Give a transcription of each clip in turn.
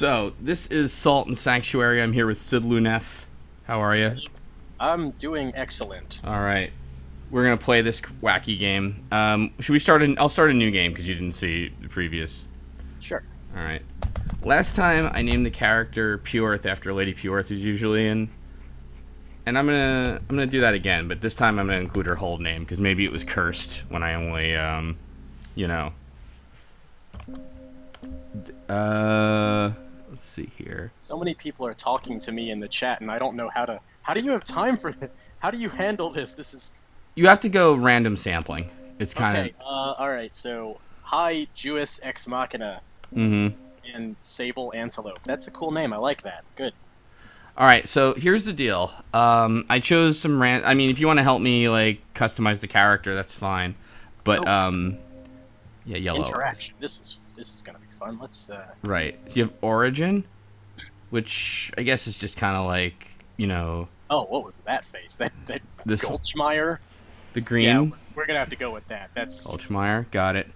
So, this is Salt and Sanctuary. I'm here with CidLuneth. How are you? I'm doing excellent. Alright. We're going to play this wacky game. Should we start I'll start a new game because you didn't see the previous. Sure. Alright. Last time I named the character Purearth after Lady Purearth, who's usually in. And I'm gonna do that again, but this time I'm gonna include her whole name because maybe it was cursed when I only you know. Let's see here. So many people are talking to me in the chat, and I don't know how to. How do you have time for this? How do you handle this? This is. You have to go random sampling. It's kind of. Okay. All right. So, hi, Jewess Ex Machina. Mm-hmm. And Sable Antelope. That's a cool name. I like that. Good. All right. So here's the deal. I chose some I mean, if you want to help me like customize the character, that's fine. But yeah, yellow. Interaction. This is gonna be fun. Let's. Right. So you have Origin, which I guess is just kind of like, you know. Oh, what was that face? That Goldschmeyer. The green. Yeah, we're gonna have to go with that. That's Goldschmeyer. Got it.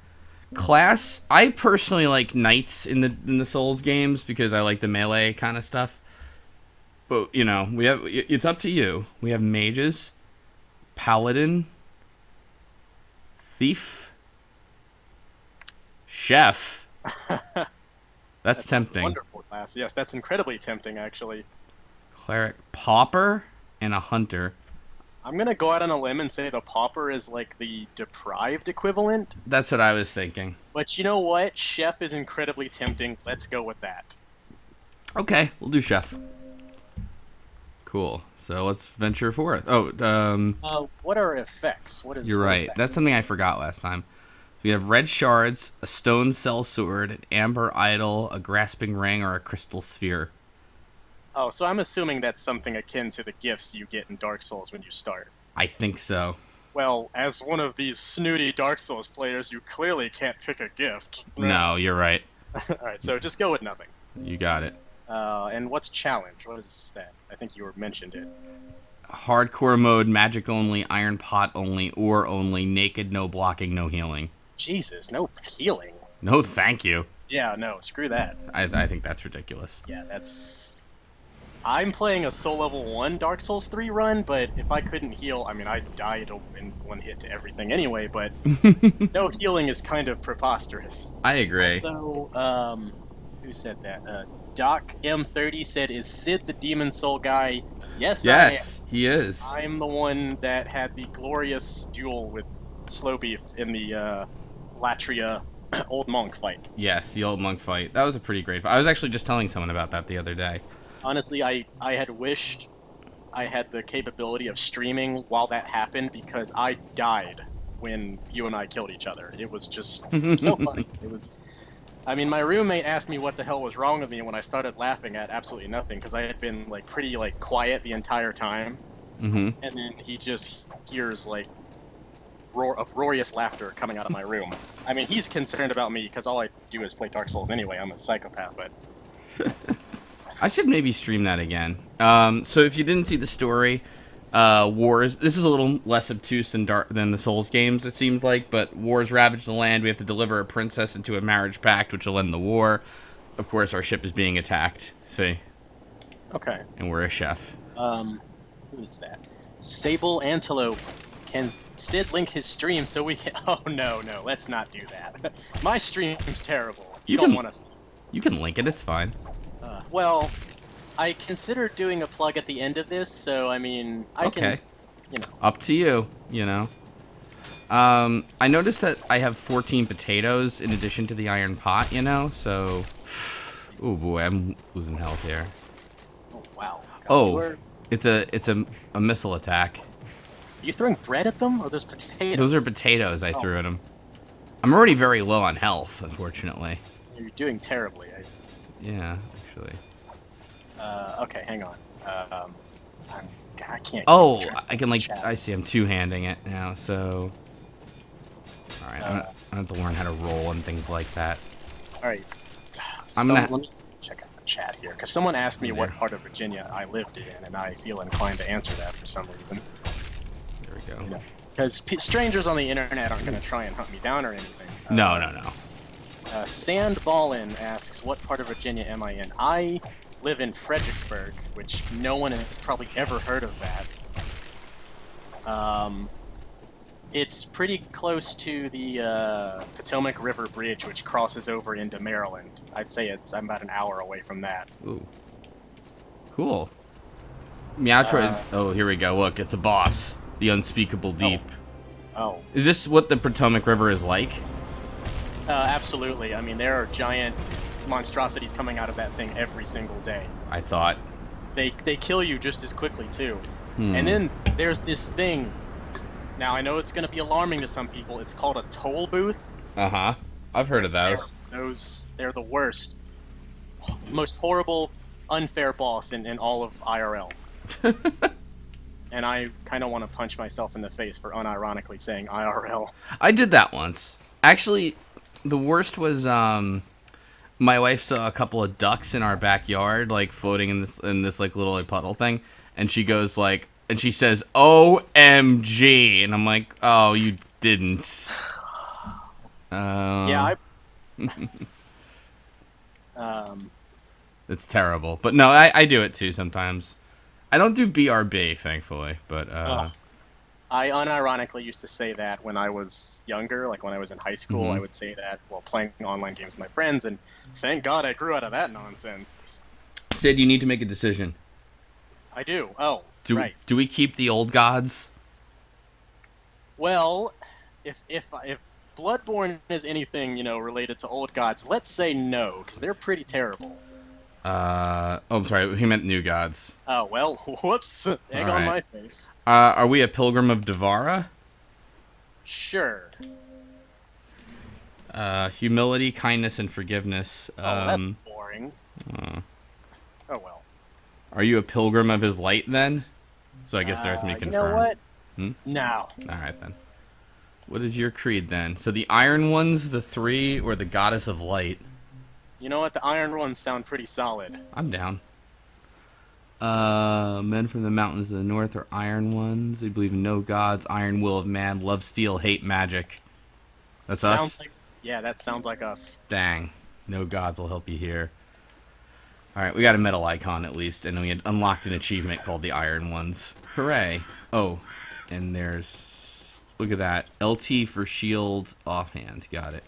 Class. I personally like knights in the Souls games because I like the melee kind of stuff. But you know, we have. It's up to you. We have mages, paladin, thief, chef. That's tempting. Wonderful class. Yes, that's incredibly tempting, actually. Cleric, pauper, and a hunter. I'm gonna go out on a limb and say the pauper is like the deprived equivalent. That's what I was thinking. But you know what? Chef is incredibly tempting. Let's go with that. Okay, we'll do chef. Cool. So let's venture forth. Oh, what are effects? What is? You're right. That's something I forgot last time. We have red shards, a stone cell sword, an amber idol, a grasping ring, or a crystal sphere. Oh, so I'm assuming that's something akin to the gifts you get in Dark Souls when you start. I think so. Well, as one of these snooty Dark Souls players, you clearly can't pick a gift. No, you're right. Alright, so just go with nothing. You got it. And what's challenge? What is that? I think you mentioned it. Hardcore mode, magic only, iron pot only, ore only, naked, no blocking, no healing. Jesus, no healing. No, thank you. Yeah, no, screw that. I think that's ridiculous. Yeah, that's... I'm playing a Soul Level 1 Dark Souls 3 run, but if I couldn't heal, I mean, I died in one hit to everything anyway, but no healing is kind of preposterous. I agree. So, who said that? Doc M30 said, is Cid the Demon Soul guy? Yes, yes, he is. I'm the one that had the glorious duel with slowbeef in the Latria old monk fight. Yes, the old monk fight. That was a pretty great fight. I was actually just telling someone about that the other day. Honestly, I had wished I had the capability of streaming while that happened because I died when you and I killed each other. It was just so funny. It was... I mean, my roommate asked me what the hell was wrong with me when I started laughing at absolutely nothing because I had been like pretty like quiet the entire time. Mm-hmm. And then he just hears like uproarious laughter coming out of my room. I mean, he's concerned about me because all I do is play Dark Souls anyway. I'm a psychopath, but... I should maybe stream that again. So if you didn't see the story, wars... This is a little less obtuse than the Souls games, it seems like, but wars ravage the land. We have to deliver a princess into a marriage pact, which will end the war. Of course, our ship is being attacked. See? Okay. And we're a chef. Who is that? Sable Antelope. Can Cid link his stream so we can... Oh, no, let's not do that. My stream's terrible. You don't want to see. You can link it, it's fine. Well, I considered doing a plug at the end of this, so, I mean, I can, you know. Up to you, you know. I noticed that I have 14 potatoes in addition to the iron pot, you know, so... Oh, boy, I'm losing health here. Oh, wow. God, oh, it's a missile attack. Are you throwing bread at them, or those potatoes? Those are potatoes I threw at them. I'm already very low on health, unfortunately. You're doing terribly. Yeah, actually. Okay, hang on. I can't. Oh, I can like. I see. I'm two-handing it now. So. All right, I have to learn how to roll and things like that. All right. Let me check out the chat here, because someone asked me what part of Virginia I lived in, and I feel inclined to answer that for some reason. There we go. You know, because strangers on the internet aren't going to try and hunt me down or anything. No. Sandballin asks, what part of Virginia am I in? I live in Fredericksburg, which no one has probably ever heard of that. It's pretty close to the Potomac River Bridge, which crosses over into Maryland. I'd say I'm about an hour away from that. Ooh. Cool. Meowtroid. Oh, here we go. Look, it's a boss. The Unspeakable Deep. Oh. Is this what the Potomac River is like? Absolutely. I mean, there are giant monstrosities coming out of that thing every single day. I thought. They kill you just as quickly, too. And then there's this thing. Now, I know it's going to be alarming to some people. It's called a toll booth. Uh-huh. I've heard of those. They're the worst. Most horrible, unfair boss in all of IRL. And I kind of want to punch myself in the face for unironically saying IRL. I did that once. Actually, the worst was my wife saw a couple of ducks in our backyard, like floating in this like little like, puddle thing, and she goes like, and she says OMG, and I'm like, oh, you didn't. Yeah, it's terrible, but no, I do it too sometimes. I don't do BRB, thankfully, but I unironically used to say that when I was younger, like when I was in high school. I would say that while playing online games with my friends, and thank God I grew out of that nonsense. Sid, you need to make a decision. I do. Oh, right. Do we keep the old gods? Well, if Bloodborne is anything, related to old gods, let's say no, because they're pretty terrible. Oh, I'm sorry. He meant new gods. Oh, well, whoops. Egg on my face. Are we a pilgrim of Devara? Sure. Humility, kindness, and forgiveness. That's boring. Oh, well. Are you a pilgrim of his light, then? So I guess there's me confirm. You know what? Hmm? No. Alright, then. What is your creed, then? So the Iron Ones, the Three, or the Goddess of Light? You know what? The Iron Ones sound pretty solid. I'm down. Men from the mountains of the north are Iron Ones. They believe in no gods, iron will of man, love steel, hate magic. That's us? Yeah, that sounds like us. Dang. No gods will help you here. Alright, we got a metal icon at least, and we had unlocked an achievement called the Iron Ones. Hooray. Oh, and there's... Look at that. LT for shield, offhand. Got it.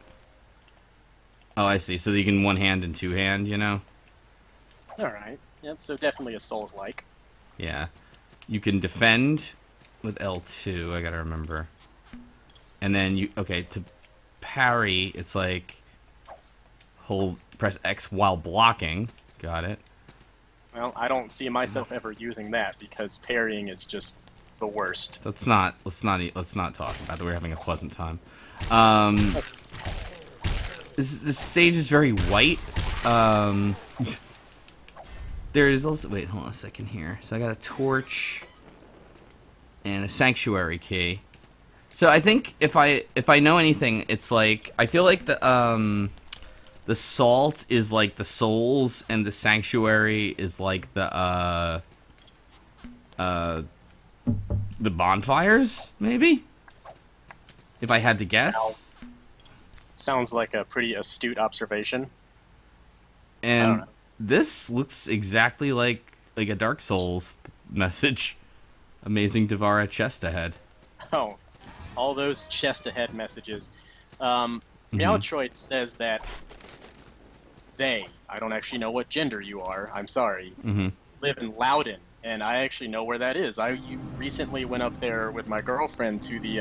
Oh, I see. So you can one-hand and two-hand, Alright. Yep, so definitely a Souls-like. Yeah. You can defend with L2, I gotta remember. And then to parry, it's like press X while blocking. Got it. Well, I don't see myself ever using that because parrying is just the worst. Let's not talk about it. We're having a pleasant time. This stage is very white. There's also... Wait, hold on a second here. So I got a torch and a sanctuary key. So I think if I know anything, it's like... I feel like the salt is like the souls, and the sanctuary is like the bonfires, maybe? If I had to guess. Sounds like a pretty astute observation. And this looks exactly like a Dark Souls message. Amazing Devara chest ahead. Oh, all those chest ahead messages. Meowtroid says that I don't actually know what gender you are, I'm sorry, live in Loudon, and I actually know where that is. You recently went up there with my girlfriend to the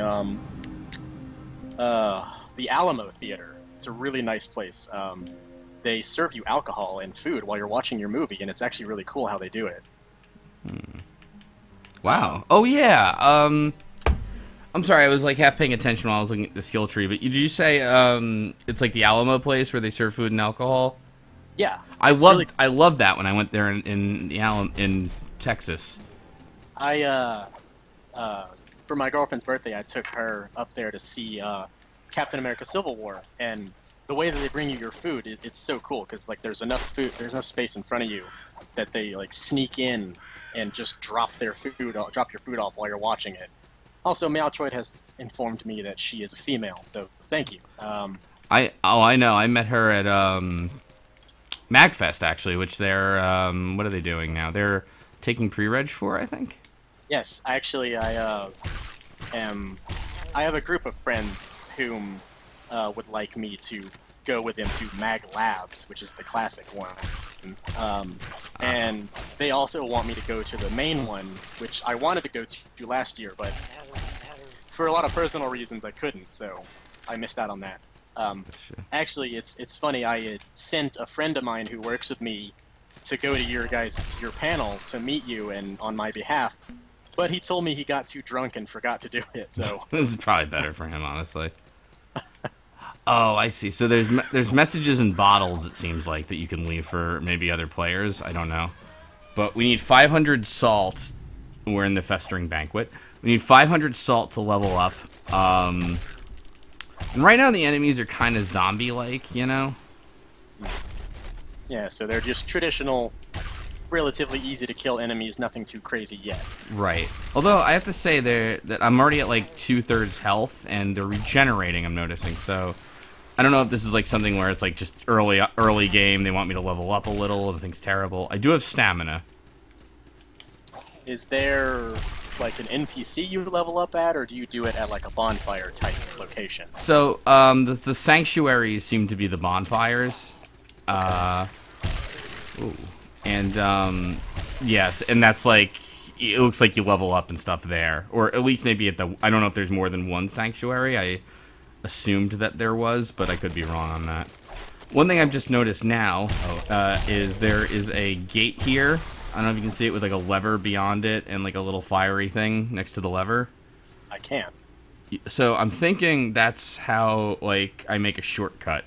Alamo Theater. It's a really nice place. They serve you alcohol and food while you're watching your movie, and it's actually really cool how they do it. Wow. Oh, yeah. I'm sorry, I was like half paying attention while I was looking at the skill tree, but did you say it's like the Alamo place where they serve food and alcohol? Yeah. I loved that when I went there in Texas. For my girlfriend's birthday, I took her up there to see Captain America Civil War, and the way that they bring you your food, it's so cool because like there's enough space in front of you that they like sneak in and just drop your food off while you're watching it. Also, Meowtroid has informed me that she is a female, so thank you. I know. I met her at Magfest actually, which they're what are they doing now? They're taking pre-reg for, I think. Yes, actually, I have a group of friends whom would like me to go with them to Mag Labs, which is the classic one. And they also want me to go to the main one, which I wanted to go to last year, but for a lot of personal reasons I couldn't, so I missed out on that. Actually, it's funny. I had sent a friend of mine who works with me to go to your panel to meet you and on my behalf, but he told me he got too drunk and forgot to do it. So this is probably better for him, honestly. Oh, I see. So there's messages in bottles, it seems like, that you can leave for maybe other players. I don't know, but we need 500 salt. We're in the Festering Banquet. We need 500 salt to level up. And right now the enemies are kind of zombie-like, you know? Yeah, so they're just traditional, relatively easy to kill enemies, nothing too crazy yet. Right. Although I have to say that I'm already at like 2/3 health, and they're regenerating, I'm noticing. So I don't know if this is like something where it's like just early game, they want me to level up a little, the thing's terrible. I do have stamina. Is there like an NPC you level up at, or do you do it at like a bonfire type location? So the sanctuaries seem to be the bonfires. Ooh. And yes, and that's like, it looks like you level up and stuff there, or at least maybe at the, I don't know if there's more than one sanctuary. I assumed that there was, but I could be wrong on that. One thing I've just noticed now is there is a gate here. I don't know if you can see it, with like a lever beyond it and like a little fiery thing next to the lever. I can. So I'm thinking that's how like I make a shortcut.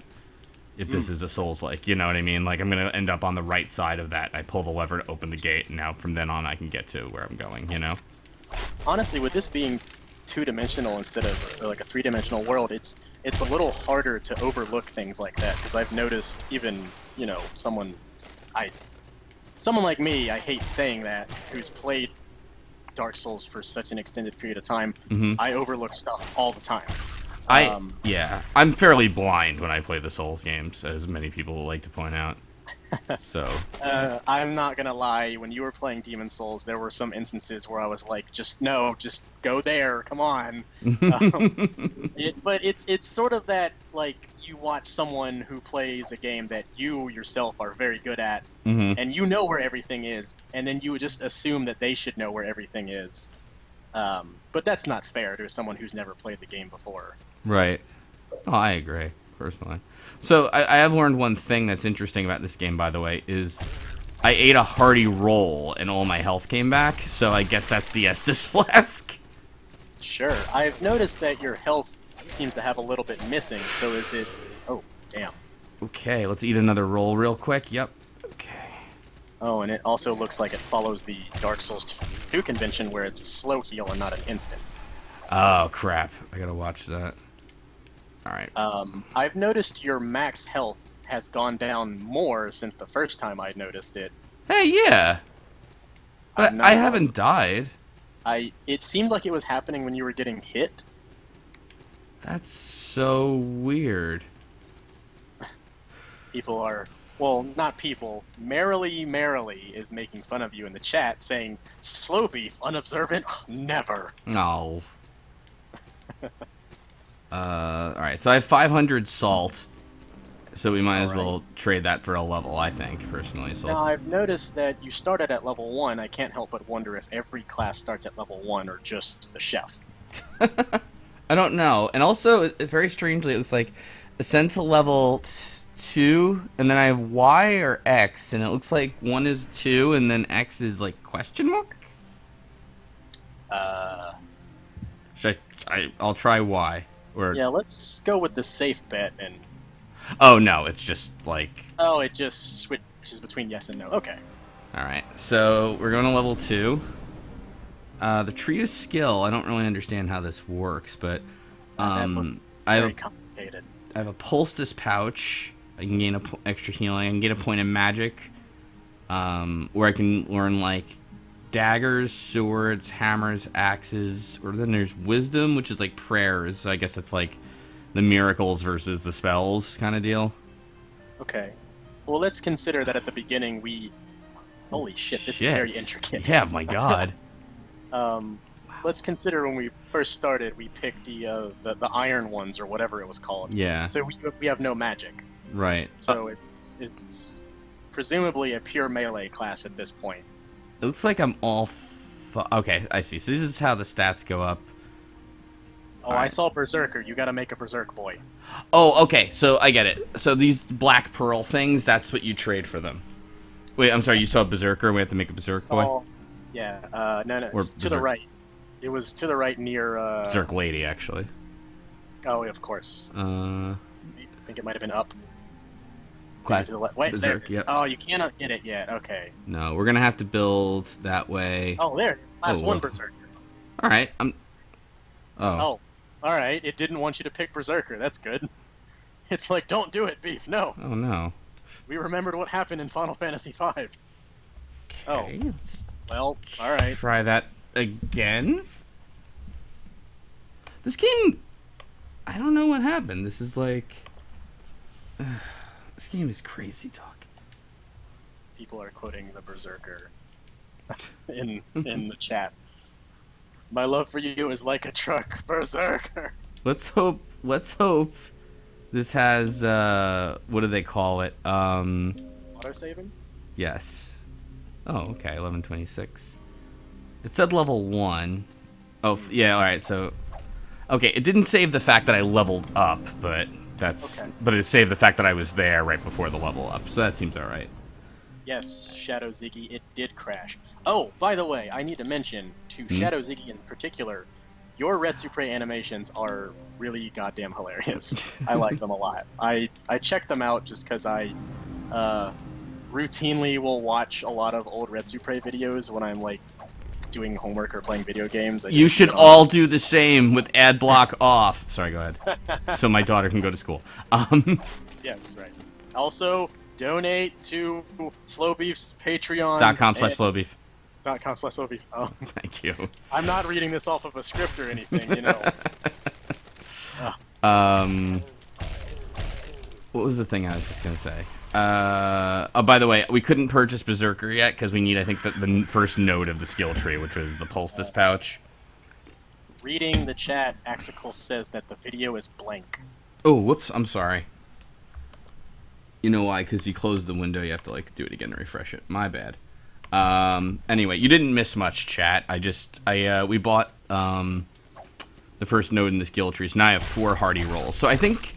If this is a Souls-like, you know what I mean? Like, I'm going to end up on the right side of that. I pull the lever to open the gate, and now from then on I can get to where I'm going, you know? Honestly, with this being two-dimensional instead of like a three-dimensional world, it's a little harder to overlook things like that, because I've noticed even, you know, someone like me, I hate saying that, who's played Dark Souls for such an extended period of time, I overlook stuff all the time. Yeah, I'm fairly blind when I play the Souls games, as many people like to point out. So I'm not gonna lie, when you were playing Demon Souls, there were some instances where I was like, just go there, come on. But it's sort of that, like, you watch someone who plays a game that you yourself are very good at, and you know where everything is, and then you would just assume that they should know where everything is. But that's not fair to someone who's never played the game before. Right. Oh, I agree, personally. So I have learned one thing that's interesting about this game, by the way, is I ate a hearty roll and all my health came back, so I guess that's the Estus Flask. Sure. I've noticed that your health seems to have a little bit missing, so is it... Oh, damn. Okay, let's eat another roll real quick. Yep. Okay. Oh, and it also looks like it follows the Dark Souls 2 convention, where it's a slow heal and not an instant. Oh, crap. I gotta watch that. Alright. I've noticed your max health has gone down more since the first time I noticed it. Hey, yeah. But I haven't died. It seemed like it was happening when you were getting hit. That's so weird. People are... Well, not people. Merrily is making fun of you in the chat, saying, "Slowbeef, unobservant, never." No. Alright, so I have 500 salt, so we might as well trade that for a level, I think, personally. So now, I've noticed that you started at level 1. I can't help but wonder if every class starts at level 1 or just the chef. I don't know. And also, very strangely, it looks like ascend to level 2, and then I have Y or X, and it looks like 1 is 2, and then X is like question mark? I'll try Y. Or... Yeah, let's go with the safe bet and... Oh, no, it's just like... Oh, it just switches between yes and no. Okay. Alright, so we're going to level 2. The tree of skill, I don't really understand how this works, but... very complicated. I have a poultice pouch. I can gain extra healing. I can get a point of magic. Where I can learn, like, daggers, swords, hammers, axes, or then there's wisdom, which is like prayers. So I guess it's like the miracles versus the spells kind of deal. Okay. Well, let's consider that at the beginning we... Holy shit, this is very intricate. Yeah, my god. Let's consider when we first started, we picked the iron ones or whatever it was called. Yeah. So we have no magic. Right. So it's presumably a pure melee class at this point. It looks like I'm all... Okay, I see. So this is how the stats go up. Oh, I saw Berserker. You gotta make a Berserk boy. Oh, okay. So I get it. So these black pearl things, that's what you trade for them. Wait, I'm sorry. You saw Berserker? We have to make a Berserk boy? Yeah. No. Or It's to the right. It was to the right near... Berserk lady, actually. Oh, of course. I think it might have been up. Class to the Wait, Berserk, there. Yep. Oh, you cannot get it yet. Okay. No, we're going to have to build that way. Oh, there. That's one Berserker. All right. Oh, all right. It didn't want you to pick Berserker. That's good. It's like, don't do it, Beef. No. Oh, no. We remembered what happened in Final Fantasy V. Okay. Oh. Well, all right. Try that again. This game, I don't know what happened. This is like... this game is crazy talk. People are quoting the Berserker in the chat. My love for you is like a truck, Berserker. Let's hope this has what do they call it? Auto saving? Yes. Oh, okay, 1126. It said level 1. Oh, yeah, all right. So okay, it didn't save the fact that I leveled up, but but it saved the fact that I was there right before the level up. So that seems all right. Yes, Shadow Ziggy, it did crash. Oh, by the way, I need to mention, to Shadow Ziggy in particular, your Retsupre animations are really goddamn hilarious. I like them a lot. I check them out just because I routinely will watch a lot of old Retsupre videos when I'm, like, doing homework or playing video games. You should all do the same with ad block off. Sorry, go ahead. So my daughter can go to school. Yes, right. Also... donate to Slowbeef's Patreon. .com/slowbeef. .com/slowbeef. Oh. Thank you. I'm not reading this off of a script or anything, you know. What was the thing I was just gonna say? Oh, by the way, we couldn't purchase Berserker yet because we need, I think, the first node of the skill tree, which was the poultice pouch. Reading the chat, Axical says that the video is blank. Oh, whoops! I'm sorry. You know why? Because you closed the window, you have to like do it again and refresh it. My bad. Anyway, you didn't miss much, chat. We bought the first node in the skill trees. Now I have 4 hardy rolls. So I think,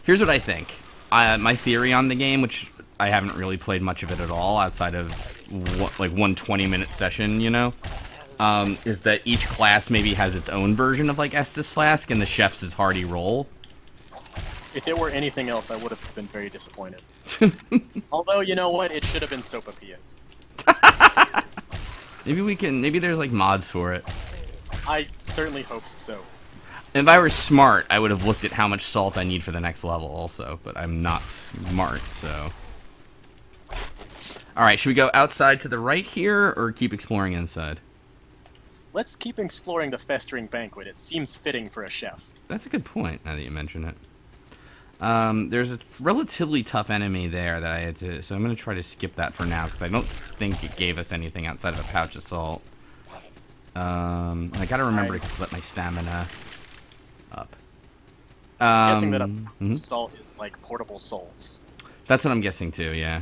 here's what I think. My theory on the game, which I haven't really played much of it at all outside of one 20-minute session, you know, is that each class maybe has its own version of like Estus Flask, and the chef's is hardy roll. If it were anything else, I would have been very disappointed. Although, you know what? It should have been Sopapias. Maybe there's like mods for it. I certainly hope so. If I were smart, I would have looked at how much salt I need for the next level also, but I'm not smart, so... Alright, should we go outside to the right here, or keep exploring inside? Let's keep exploring the Festering Banquet. It seems fitting for a chef. That's a good point, now that you mention it. There's a relatively tough enemy there that I had to... So I'm going to try to skip that for now, because I don't think it gave us anything outside of a pouch of salt. I got to remember to let my stamina up. I'm guessing that salt is like portable souls. That's what I'm guessing too, yeah.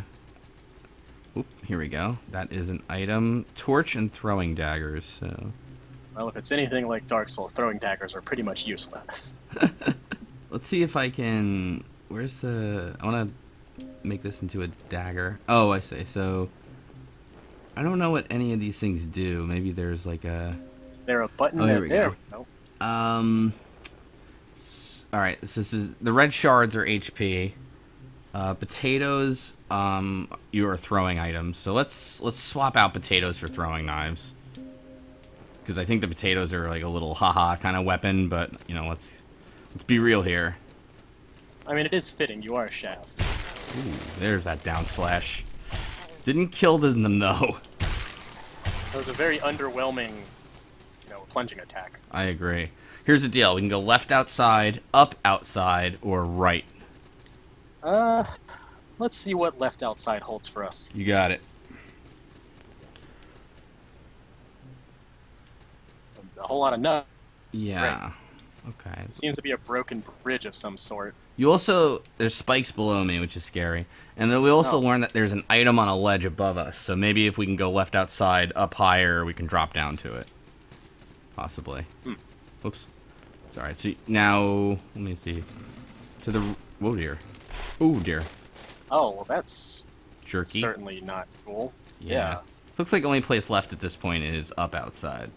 Oop, here we go. That is an item. Torch and throwing daggers, so... Well, if it's anything like Dark Souls, throwing daggers are pretty much useless. Let's see if I can... Where's the... I want to make this into a dagger. Oh, I see. So... I don't know what any of these things do. Maybe there's like a... There a button there we go. No. Alright, so this is... The red shards are HP. Potatoes, you are throwing items. So let's swap out potatoes for throwing knives. Because I think the potatoes are like a little haha kind of weapon, but, you know, let's be real here. I mean, it is fitting. You are a chef. Ooh, there's that down slash. Didn't kill them, though. It was a very underwhelming a plunging attack. I agree. Here's the deal. We can go left outside, up outside, or right. Let's see what left outside holds for us. You got it. A whole lot of nuts. Yeah. Okay. It seems to be a broken bridge of some sort. You also... There's spikes below me, which is scary. And then we also learned that there's an item on a ledge above us. So maybe if we can go left outside, up higher, we can drop down to it. Possibly. Oops. Sorry. So now... Let me see. To the... Whoa, dear. Oh, dear. Oh, well, that's... Jerky. Certainly not cool. Yeah. Looks like the only place left at this point is up outside.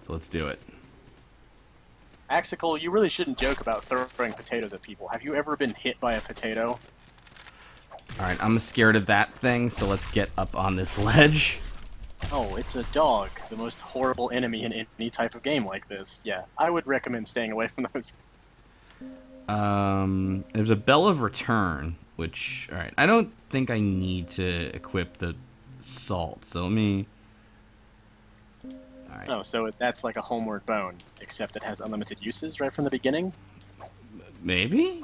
So let's do it. Axical, you really shouldn't joke about throwing potatoes at people. Have you ever been hit by a potato? Alright, I'm scared of that thing, so let's get up on this ledge. Oh, it's a dog. The most horrible enemy in any type of game like this. Yeah, I would recommend staying away from those. There's a Bell of Return, which... Alright, I don't think I need to equip the salt, so let me... Alright. Oh, so that's like a homeward bone, except it has unlimited uses right from the beginning? Maybe?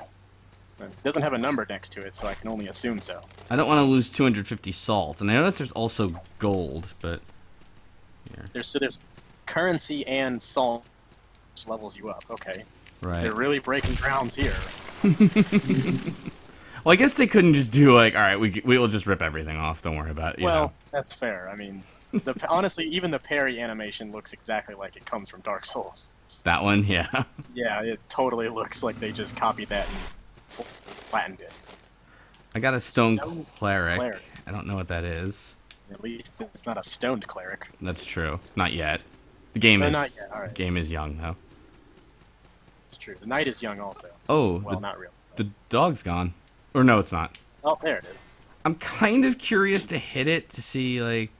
It doesn't have a number next to it, so I can only assume so. I don't want to lose 250 salt, and I notice there's also gold, but... Here. There's currency and salt, which levels you up. Okay. Right. They're really breaking grounds here. Well, I guess they couldn't just do like, alright, we'll just rip everything off, don't worry about it, Well, that's fair. I mean... honestly, even the parry animation looks exactly like it comes from Dark Souls. That one, yeah. Yeah, it totally looks like they just copied that and flattened it. I got a stone cleric. Cleric. I don't know what that is. At least it's not a stoned cleric. That's true. Not yet. The game No, is not yet. All right. game is young though. It's true. The knight is young also. Oh, Well, not really. the dog's gone. Or no, it's not. Oh, there it is. I'm kind of curious to hit it to see like,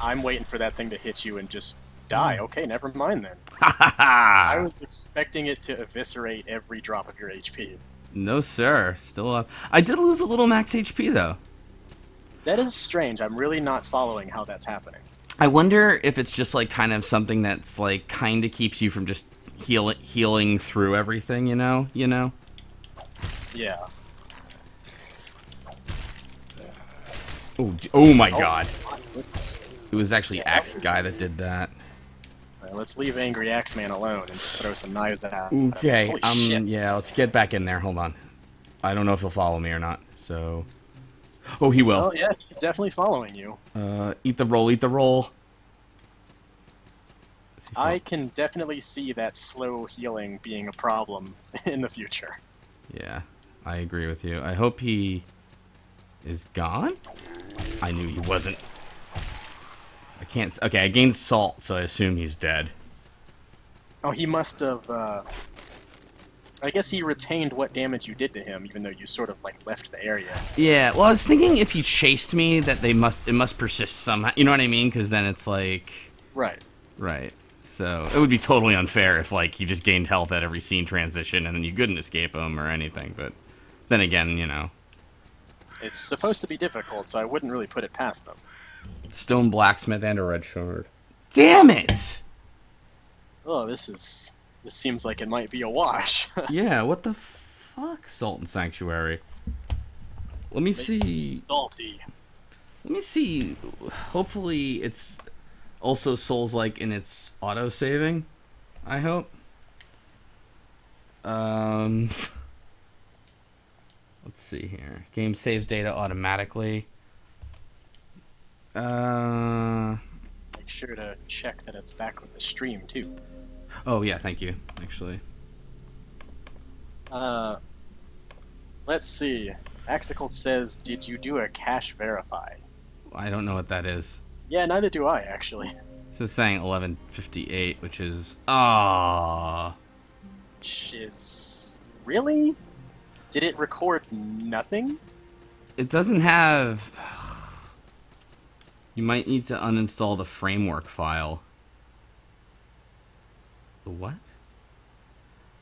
I'm waiting for that thing to hit you and just die. Okay, never mind then. I I was expecting it to eviscerate every drop of your HP. No, sir. Still up. I did lose a little max HP though. That is strange. I'm really not following how that's happening. I wonder if it's just like kind of something that's like kind of keeps you from just healing through everything, you know? Yeah. Oh my god. My goodness. It was actually Axe Guy that did that. Right, let's leave Angry Axeman alone and throw some knives at him. Okay, Holy shit. yeah, let's get back in there. Hold on. I don't know if he'll follow me or not, so... Oh, he will. Oh, yeah, he's definitely following you. Eat the roll, eat the roll. I can definitely see that slow healing being a problem in the future. Yeah, I agree with you. I hope he is gone? I knew he wasn't. I can't... Okay, I gained salt, so I assume he's dead. Oh, he must have, I guess he retained what damage you did to him, even though you sort of, like, left the area. Yeah, well, I was thinking if he chased me, that it must persist somehow. You know what I mean? Because then it's like... Right. Right. So, it would be totally unfair if, like, he just gained health at every scene transition and then you couldn't escape him or anything, but... Then again, you know... It's supposed to be difficult, so I wouldn't really put it past them. Stone blacksmith and a red shard. Damn it! Oh, this seems like it might be a wash. Yeah, what the fuck, Sultan Sanctuary? Let me see. Salty. Let me see. Hopefully, it's also Souls-like in its auto-saving. I hope. Let's see here. Game saves data automatically. Make sure to check that it's back with the stream, too. Oh, yeah, thank you, actually. Let's see. Axical says, did you do a cache verify? I don't know what that is. Yeah, neither do I, actually. This is saying 11:58, which is... Ah. Which is... Really? Did it record nothing? It doesn't have... You might need to uninstall the framework file. The what?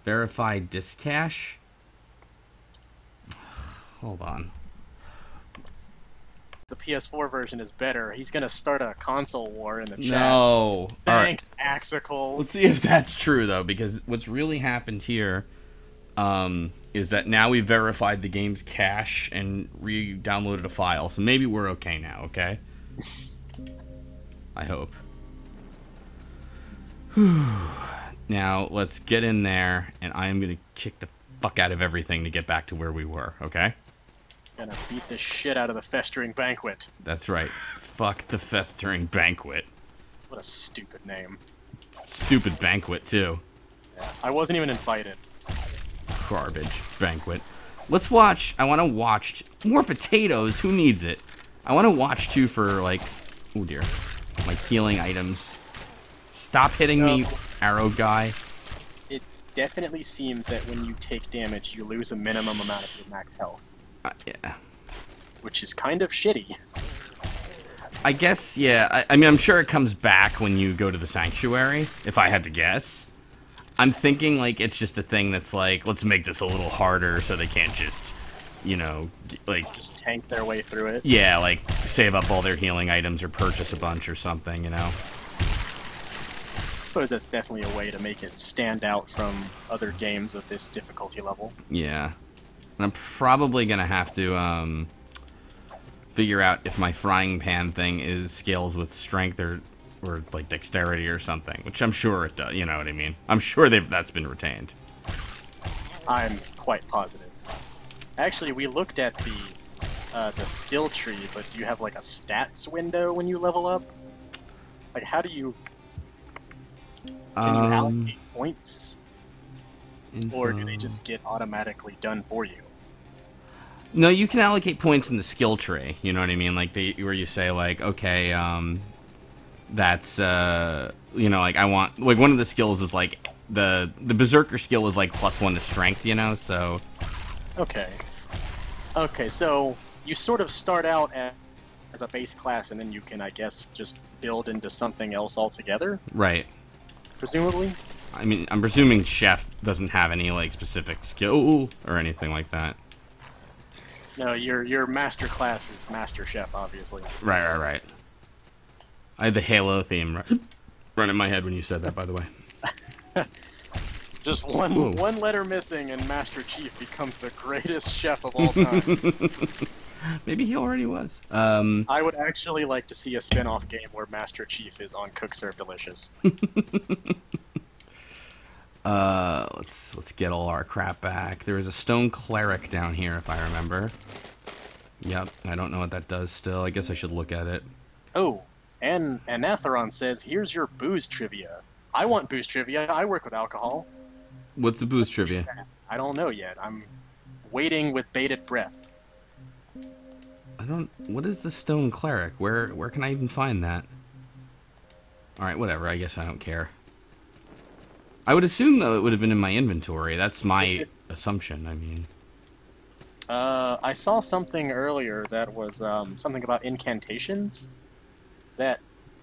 Verify disk cache? Hold on. the PS4 version is better. He's gonna start a console war in the chat. No. Thanks, Axical. Let's see if that's true, though, because what's really happened here is that now we verified the game's cache and re-downloaded a file. So maybe we're okay now, okay? I hope. Now, let's get in there, and I am going to kick the fuck out of everything to get back to where we were, okay? Gonna beat the shit out of the Festering Banquet. That's right. Fuck the Festering Banquet. What a stupid name. Stupid banquet, too. Yeah, I wasn't even invited. Garbage banquet. Let's watch. I want to watch more potatoes. Who needs it? I want to watch, too, for, like... Oh, dear. Like, healing items. Stop hitting me, arrow guy. It definitely seems that when you take damage, you lose a minimum amount of your max health. Yeah. Which is kind of shitty. I guess, yeah. I mean, I'm sure it comes back when you go to the sanctuary, if I had to guess. I'm thinking, like, it's just a thing that's like, let's make this a little harder so they can't just, you know, like... Just tank their way through it. Yeah, like, save up all their healing items or purchase a bunch or something, you know? I suppose that's definitely a way to make it stand out from other games of this difficulty level. Yeah. And I'm probably going to have to figure out if my frying pan thing is scales with strength or like dexterity or something, which I'm sure it does, you know what I mean? I'm sure that's been retained. I'm quite positive. Actually, we looked at the skill tree, but do you have like a stats window when you level up? Like, how do you... Can you allocate points? Or do they just get automatically done for you? No, you can allocate points in the skill tree. You know what I mean? Like where you say like, okay, that's you know, like I want like one of the skills is like the berserker skill is like +1 to strength. You know, so. Okay. Okay, so you sort of start out as a base class, and then you can, I guess, just build into something else altogether. Right. Presumably. I mean, I'm presuming Chef doesn't have any like specific skill or anything like that. No, your master class is Master Chef, obviously. Right. I had the Halo theme run in my head when you said that, by the way. Just one letter missing, and Master Chief becomes the greatest chef of all time. Maybe he already was. I would actually like to see a spin-off game where Master Chief is on Cook Serve Delicious. Let's get all our crap back. There is a stone cleric down here, if I remember. Yep, I don't know what that does still. I guess I should look at it. Oh, and Anatheron says, here's your booze trivia. I want booze trivia. I work with alcohol. What's the booze trivia? I don't know yet. I'm waiting with bated breath. What is the stone cleric? Where can I even find that? Alright, whatever. I guess I don't care. I would assume, though, it would have been in my inventory. That's my assumption, I mean. I saw something earlier that was something about incantations. That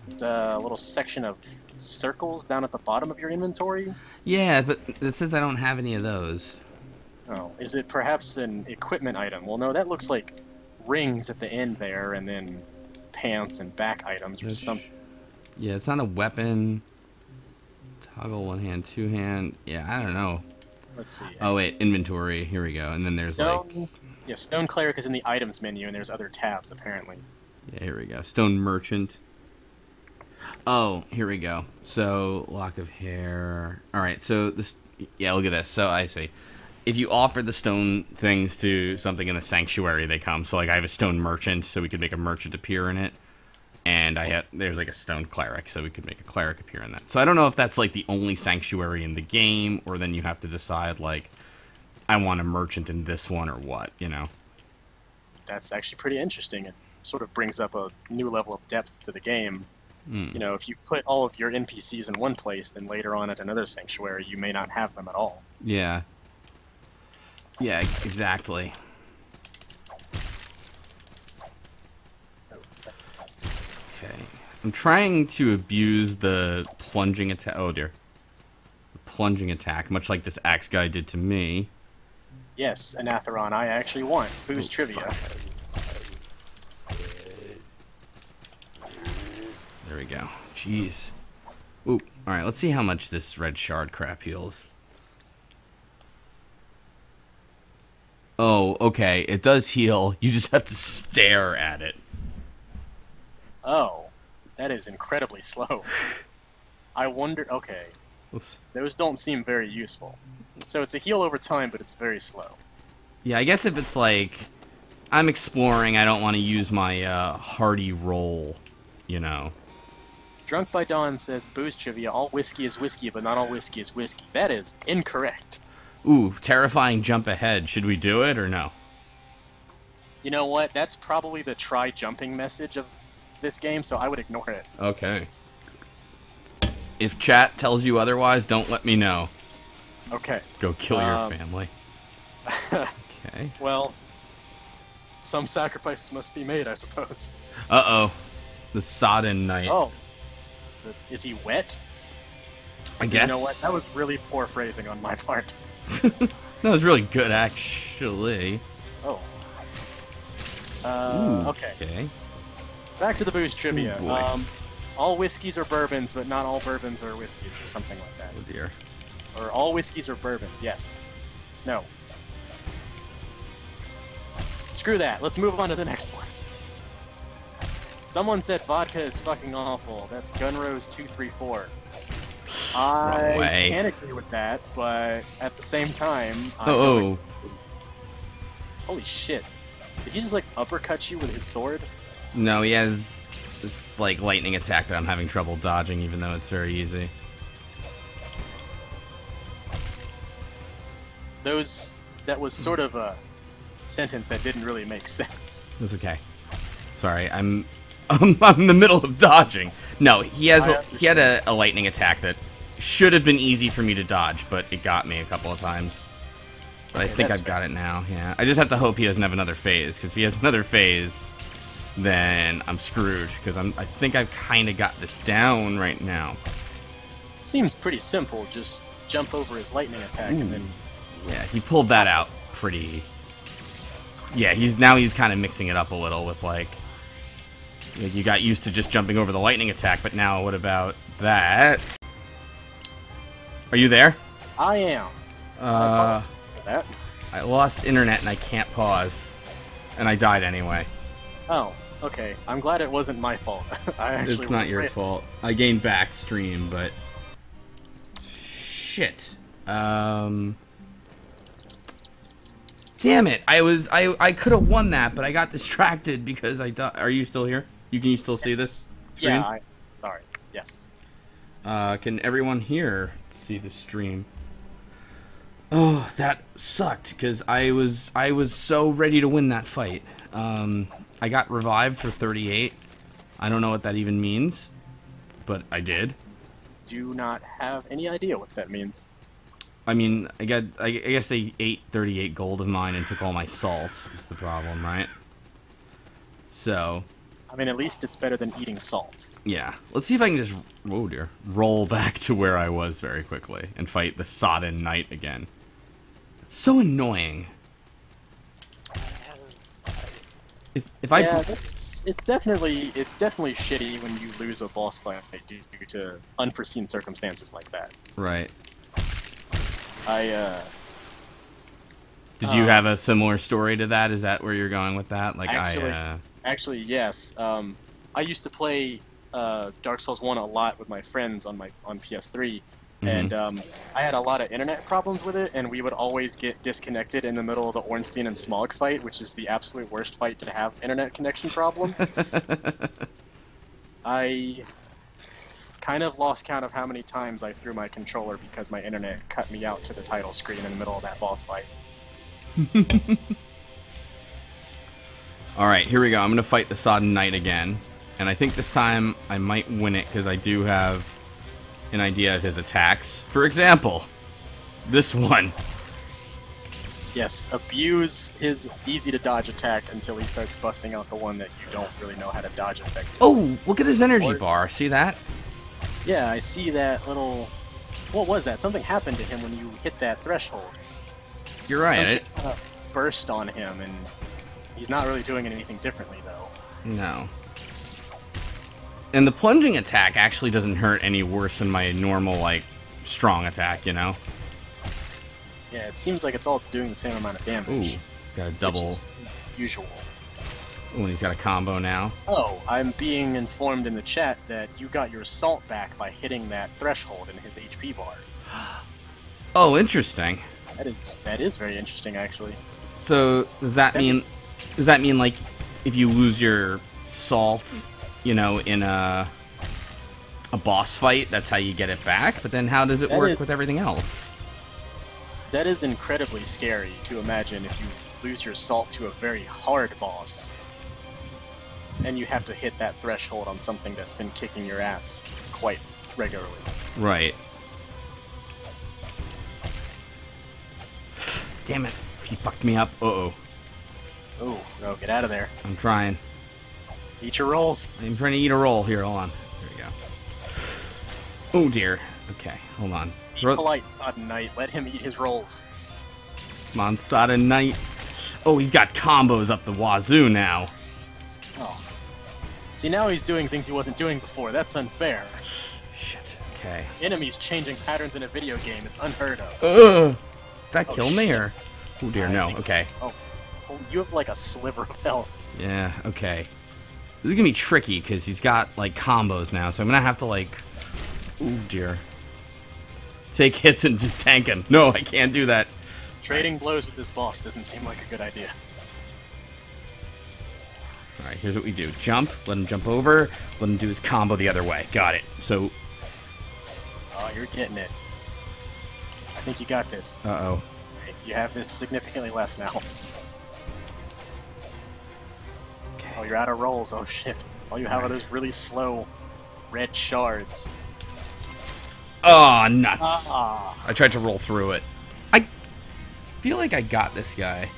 little section of circles down at the bottom of your inventory. Yeah, but it says I don't have any of those. Oh, is it perhaps an equipment item? Well, no, that looks like rings at the end there, and then pants and back items or something. Yeah, it's not a weapon. Toggle one hand, two hand. Yeah, I don't know. Let's see. Oh wait, inventory. Here we go. And then there's like. Yeah, Stone Cleric is in the items menu, and there's other tabs apparently. Yeah, here we go. Stone Merchant. Oh, here we go. So lock of hair. All right. So this. Yeah, look at this. So I see. If you offer the stone things to something in the sanctuary, they come. So like I have a stone merchant, so we could make a merchant appear in it. And there's like a stone cleric, so we could make a cleric appear in that. So I don't know if that's like the only sanctuary in the game, or then you have to decide like, I want a merchant in this one or what, you know. That's actually pretty interesting. It sort of brings up a new level of depth to the game. You know, if you put all of your NPCs in one place, then later on at another sanctuary, you may not have them at all. Yeah. Yeah, exactly. Okay. I'm trying to abuse the plunging attack. Oh, dear. The plunging attack, much like this axe guy did to me. Yes, Anatheron, I actually want booze trivia. go. Jeez. Ooh. Alright, let's see how much this red shard crap heals. Oh, okay. It does heal. You just have to stare at it. Oh. That is incredibly slow. I wonder... Okay. Oops. Those don't seem very useful. So it's a heal over time, but it's very slow. Yeah, I guess if it's like... I'm exploring, I don't want to use my hardy roll, you know. Drunk by Dawn says, booze trivia, all whiskey is whiskey, but not all whiskey is whiskey. That is incorrect. Ooh, terrifying jump ahead. Should we do it or no? You know what? That's probably the try jumping message of this game, so I would ignore it. Okay. If chat tells you otherwise, don't let me know. Okay. Go kill your family. Okay. Well, some sacrifices must be made, I suppose. Uh-oh. The Sodden Knight. Oh. Is he wet? I guess. You know what? That was really poor phrasing on my part. That was really good, actually. Oh. Ooh, okay. Back to the booze trivia. Ooh, all whiskeys are bourbons, but not all bourbons are whiskeys, or something like that. Oh dear. Or all whiskeys are bourbons, yes. No. Screw that. Let's move on to the next one. Someone said vodka is fucking awful. That's Gunrose234. I can't agree with that, but at the same time... Oh. Holy shit. Did he just, like, uppercut you with his sword? No, he has this, like, lightning attack that I'm having trouble dodging, even though it's very easy. That was sort of a sentence that didn't really make sense. It's okay. Sorry, I'm in the middle of dodging. No, he had a lightning attack that should have been easy for me to dodge, but it got me a couple of times. But I think I've got it now, yeah. I just have to hope he doesn't have another phase, because if he has another phase, then I'm screwed, because I think I've kind of got this down right now. Seems pretty simple, just jump over his lightning attack and then... Yeah, he pulled that out pretty... Yeah, he's kind of mixing it up a little with, like... You got used to just jumping over the lightning attack, but now what about that? Are you there? I am. I lost internet and I can't pause. And I died anyway. Oh, okay. I'm glad it wasn't my fault. It's not your fault. I gained back stream, but... Shit. Damn it! I could have won that, but I got distracted because I died. Are you still here? Can you still see this stream? Yeah, sorry. Yes. Can everyone here see the stream? Oh, that sucked, because I was so ready to win that fight. I got revived for 38. I don't know what that even means, but I did. Do not have any idea what that means. I mean, I guess they ate 38 gold of mine and took all my salt, is the problem, right? So... I mean, at least it's better than eating salt. Yeah. Let's see if I can just, oh dear, roll back to where I was very quickly and fight the Sodden Knight again. It's so annoying. If it's definitely shitty when you lose a boss fight due to unforeseen circumstances like that. Right. Did you have a similar story to that? Is that where you're going with that? Like Actually, yes. I used to play Dark Souls 1 a lot with my friends on PS3, and I had a lot of internet problems with it, and we would always get disconnected in the middle of the Ornstein and Smaug fight, which is the absolute worst fight to have internet connection problem. I kind of lost count of how many times I threw my controller because my internet cut me out to the title screen in the middle of that boss fight. Alright, here we go. I'm going to fight the Sodden Knight again. And I think this time I might win it because I do have an idea of his attacks. For example, this one. Yes, abuse his easy-to-dodge attack until he starts busting out the one that you don't really know how to dodge effectively. Oh, look at his energy bar. See that? Yeah, I see that little... What was that? Something happened to him when you hit that threshold. You're right. Something burst on him, and he's not really doing anything differently, though. No. And the plunging attack actually doesn't hurt any worse than my normal, like, strong attack, you know? Yeah, it seems like it's all doing the same amount of damage. Ooh, got a double. Which is usual. Ooh, and he's got a combo now. Oh, I'm being informed in the chat that you got your assault back by hitting that threshold in his HP bar. Oh, interesting. That is very interesting, actually. So does that mean like if you lose your salt, you know, in a boss fight, that's how you get it back? But then how does it work with everything else? That is incredibly scary to imagine if you lose your salt to a very hard boss, and you have to hit that threshold on something that's been kicking your ass quite regularly. Right. Damn it. He fucked me up. Uh-oh. Oh, no, get out of there. I'm trying. Eat your rolls. I'm trying to eat a roll. Here, hold on. There we go. Oh, dear. Okay, hold on. Be polite, Sodden Knight. Let him eat his rolls. Come on, Sodden Knight. Oh, he's got combos up the wazoo now. Oh. See, now he's doing things he wasn't doing before. That's unfair. Shit. Okay. Enemies changing patterns in a video game. It's unheard of. Ugh. Did that kill me, or? Oh, dear, no. Okay. Oh, you have like a sliver of health. Yeah, okay. This is gonna be tricky, because he's got, like, combos now, so I'm gonna have to, like... Oh, dear. Take hits and just tank him. No, I can't do that. Trading blows with this boss doesn't seem like a good idea. Alright, here's what we do. Jump, let him jump over, let him do his combo the other way. Got it. So... Oh, you're getting it. I think you got this. Uh-oh. You have this significantly less now. Okay. Oh, you're out of rolls. Oh, shit. All you have are those really slow red shards. Oh, nuts. Ah. I tried to roll through it. I feel like I got this guy.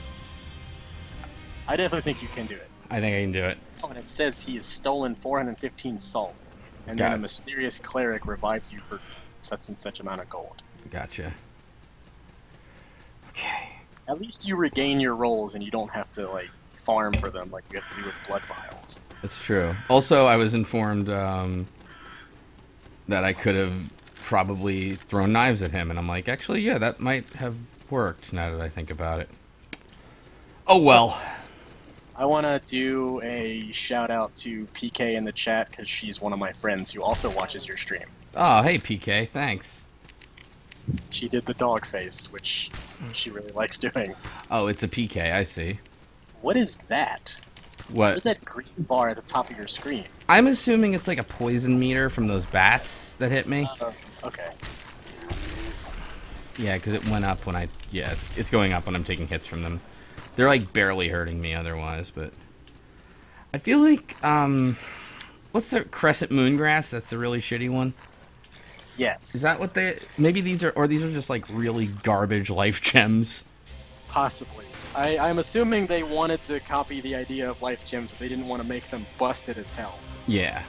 I definitely think you can do it. I think I can do it. Oh, and it says he has stolen 415 salt. And then a mysterious cleric revives you for such and such amount of gold. Gotcha. Okay. At least you regain your rolls and you don't have to, like, farm for them like you have to do with blood vials. That's true. Also, I was informed that I could have probably thrown knives at him, and I'm like, actually, yeah, that might have worked now that I think about it. Oh, well. I want to do a shout-out to PK in the chat, because she's one of my friends who also watches your stream. Oh, hey, PK, thanks. She did the dog face, which she really likes doing. Oh, it's a PK, I see. What is that? What is that green bar at the top of your screen? I'm assuming it's like a poison meter from those bats that hit me. Okay. Yeah, because it went up when I... Yeah, it's going up when I'm taking hits from them. They're, like, barely hurting me otherwise, but... I feel like, what's the Crescent Moongrass? That's the really shitty one? Yes. Is that what they... Maybe these are... Or these are just, like, really garbage life gems. Possibly. I'm assuming they wanted to copy the idea of life gems, but they didn't want to make them busted as hell. Yeah.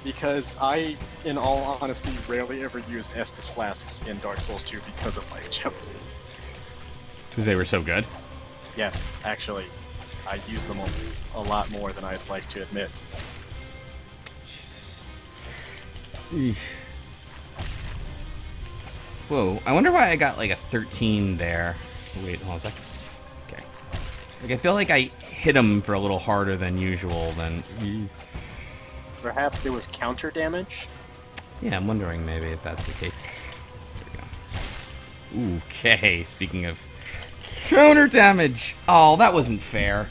Because I, in all honesty, rarely ever used Estus flasks in Dark Souls 2 because of life gems. Because they were so good? Yes, actually. I use them a lot more than I'd like to admit. Jesus. Eesh. Whoa, I wonder why I got like a 13 there. Wait, hold on a second. Okay. Like, I feel like I hit him for a little harder than usual then. Perhaps it was counter damage? Yeah, I'm wondering maybe if that's the case. There we go. Okay, speaking of counter damage. Oh, that wasn't fair.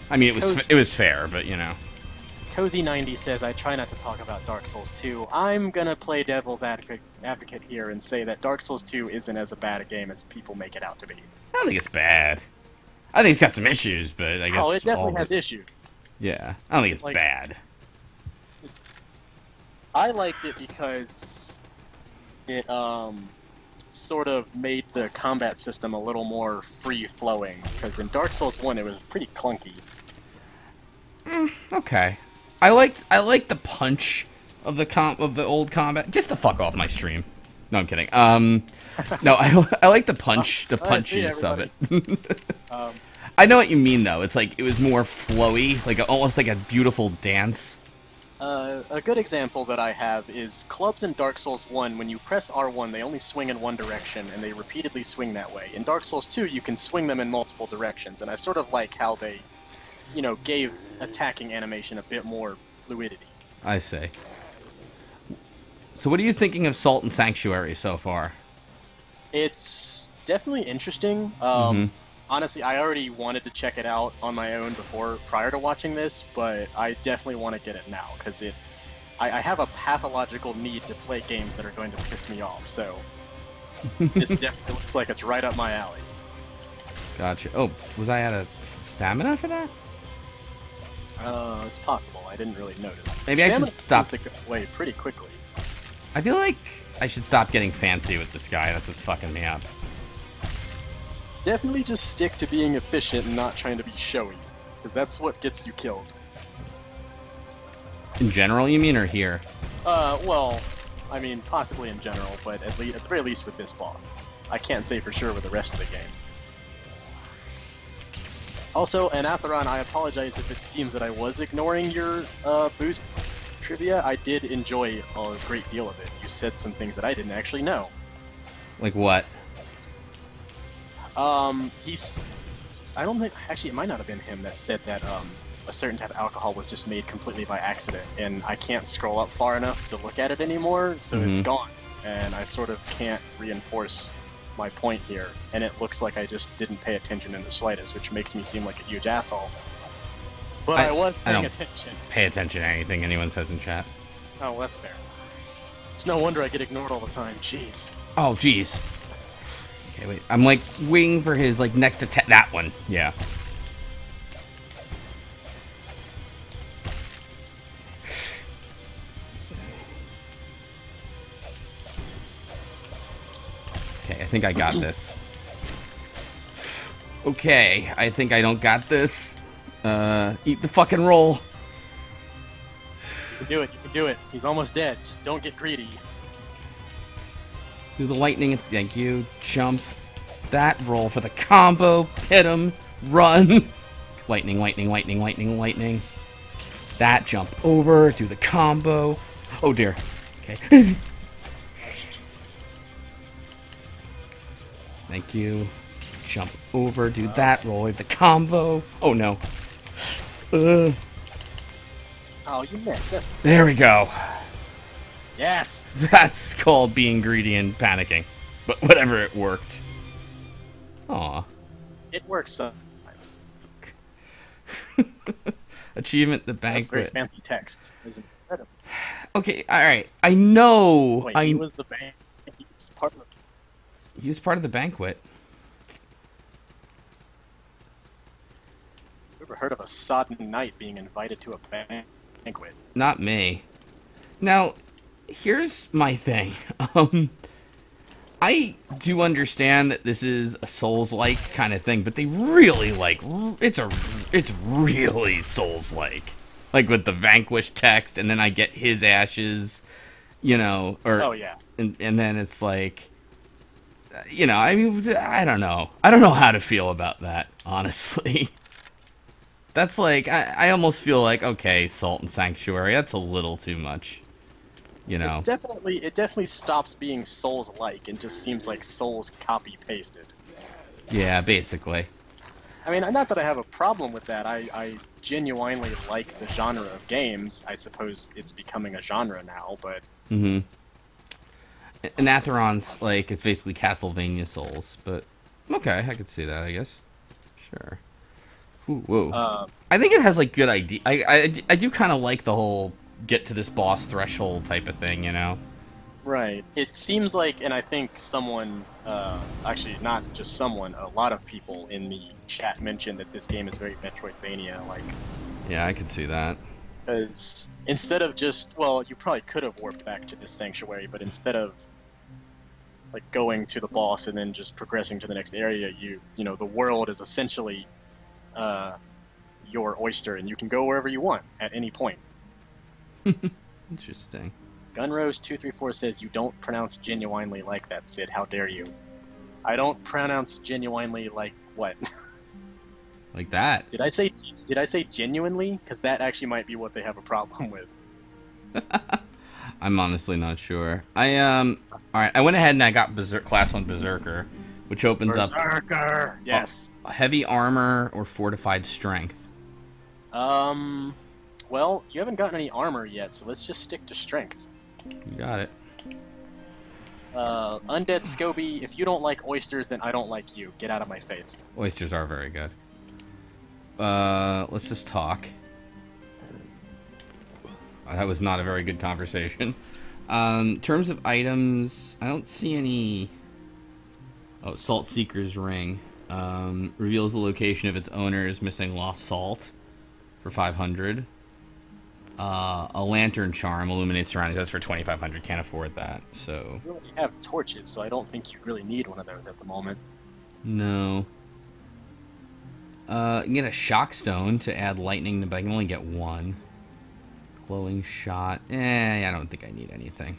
I mean, it was fair, but you know. Cozy90 says, I try not to talk about Dark Souls 2. I'm gonna play devil's advocate here and say that Dark Souls 2 isn't as bad a game as people make it out to be. I don't think it's bad. I think it's got some issues, but I guess... Oh, it definitely has issues. Yeah, I don't think it's bad. I liked it because it, sort of made the combat system a little more free-flowing. Because in Dark Souls 1, it was pretty clunky. Okay. I liked the punch of the old combat. Get the fuck off my stream. No, I'm kidding. No, I like the punchiness of it. I know what you mean though. It's like it was more flowy, like almost like a beautiful dance. A good example that I have is clubs in Dark Souls 1. When you press R1, they only swing in one direction, and they repeatedly swing that way. In Dark Souls 2, you can swing them in multiple directions, and I sort of like how they, gave attacking animation a bit more fluidity. I see. So what are you thinking of Salt and Sanctuary so far? It's definitely interesting. Honestly, I already wanted to check it out on my own prior to watching this, but I definitely want to get it now, because I have a pathological need to play games that are going to piss me off, so this definitely looks like it's right up my alley. Gotcha. Oh, was I out of stamina for that? It's possible. I didn't really notice. Maybe I should stop. To go away pretty quickly. I feel like I should stop getting fancy with this guy. That's what's fucking me up. Definitely just stick to being efficient and not trying to be showy, because that's what gets you killed. In general, you mean, or here? Well, I mean, possibly in general, but at the very least with this boss. I can't say for sure with the rest of the game. Also, Anatheron, I apologize if it seems that I was ignoring your boost trivia. I did enjoy a great deal of it. You said some things that I didn't actually know. Like what? I don't think, actually it might not have been him that said that a certain type of alcohol was just made completely by accident, and I can't scroll up far enough to look at it anymore, so it's gone, and I sort of can't reinforce my point here, and it looks like I just didn't pay attention in the slightest, which makes me seem like a huge asshole. But I was paying attention. Pay attention to anything anyone says in chat. Oh, well, that's fair. It's no wonder I get ignored all the time, jeez. Oh, jeez. Okay, wait. I'm, like, waiting for his, like, next attack. That one. Yeah. Okay, I think I got this. Okay, I think I don't got this. Eat the fucking roll. You can do it, you can do it. He's almost dead. Just don't get greedy. Do the lightning, thank you. Jump. That roll for the combo. Hit him. Run. Lightning, lightning, lightning, lightning, lightning. That jump over. Do the combo. Oh dear. Okay. Thank you. Jump over. Do that roll. The combo. Oh no. Oh, you missed. There we go. Yes! That's called being greedy and panicking. But whatever, it worked. Aw. It works sometimes. Achievement, the banquet. That's very fancy text. It's incredible. Okay, alright. I know. Wait, he was the banquet. He was part of the... He was part of the banquet. You ever heard of a Sodden Knight being invited to a banquet? Not me. Now, here's my thing. I do understand that this is a Souls-like kind of thing, but they really it's really Souls-like. Like with the Vanquish text, and then I get his ashes, or oh yeah, and then it's like, I mean, I don't know how to feel about that, honestly. That's like, I almost feel like, okay, Salt and Sanctuary, that's a little too much. It definitely stops being Souls-like and just seems like Souls copy-pasted. Yeah, basically. I mean, not that I have a problem with that. I genuinely like the genre of games. I suppose it's becoming a genre now, but... Mm-hmm. Anatheron's, like, it's basically Castlevania Souls, but... Okay, I could see that, I guess. Sure. Ooh, whoa. I think it has, like, good idea. I do kind of like the whole... get to this boss threshold type of thing, Right. It seems like, and I think someone, actually not just someone, a lot of people in the chat mentioned that this game is very Metroidvania-like. Yeah, I could see that. Because instead of just, well, you probably could have warped back to this sanctuary, but instead of, like, going to the boss and then just progressing to the next area, the world is essentially, your oyster, and you can go wherever you want at any point. Interesting. Gunrose234 says, you don't pronounce genuinely like that, Sid. How dare you? I don't pronounce genuinely like what? Like that. Did I say genuinely? Because that actually might be what they have a problem with. I'm honestly not sure. All right. I went ahead and I got Class 1 Berserker, which opens Berserker. up Yes. heavy armor or fortified strength. Well, you haven't gotten any armor yet, so let's just stick to strength. You got it. Undead Scoby, if you don't like oysters, then I don't like you. Get out of my face. Oysters are very good. Let's just talk. That was not a very good conversation. In terms of items, I don't see any... Oh, Salt Seeker's Ring. Reveals the location of its owner's missing lost salt for 500. A Lantern Charm illuminates surroundings. That's for 2,500. Can't afford that, so... You already have torches, so I don't think you really need one of those at the moment. No. You can get a Shock Stone to add lightning, but I can only get one. Glowing Shot. I don't think I need anything.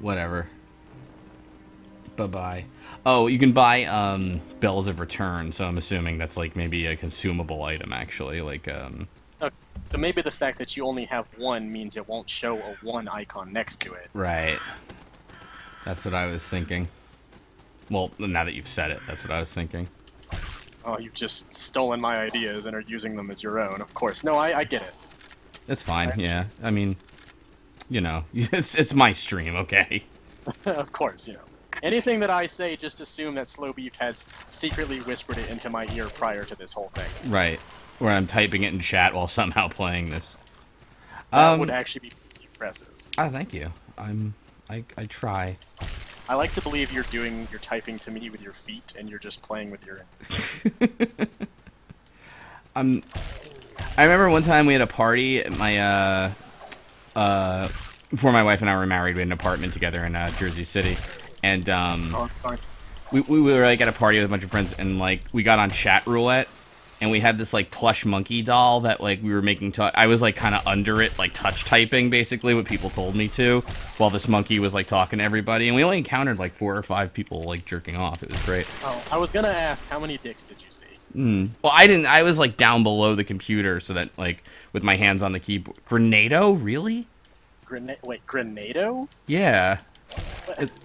Whatever. Bye-bye. Oh, you can buy Bells of Return, so I'm assuming that's like maybe a consumable item, actually. Like, So maybe the fact that you only have one means it won't show a 1 icon next to it. Right. That's what I was thinking. Well, now that you've said it, that's what I was thinking. Oh, you've just stolen my ideas and are using them as your own. Of course. No, I get it. It's fine, yeah. I mean, you know, it's my stream, okay? Of course, you know. Anything that I say, just assume that slowbeef has secretly whispered it into my ear prior to this whole thing. Right. Where I'm typing it in chat while somehow playing this. That would actually be impressive. Oh, thank you. I try. I like to believe you're typing to me with your feet, and you're just playing with your... I remember one time we had a party at my, before my wife and I were married, we had an apartment together in, Jersey City. And, we were, like, at a party with a bunch of friends, and, like, we got on chat roulette, and we had this, like, plush monkey doll that, like, we were making... I was, like, kind of under it, like, touch typing, basically, what people told me to, while this monkey was, like, talking to everybody. And we only encountered, like, 4 or 5 people, like, jerking off. It was great. Oh, I was gonna ask, how many dicks did you see? Well, I didn't... I was, like, down below the computer, so that, like, with my hands on the keyboard... Grenado? Really? Wait, Grenado? Yeah.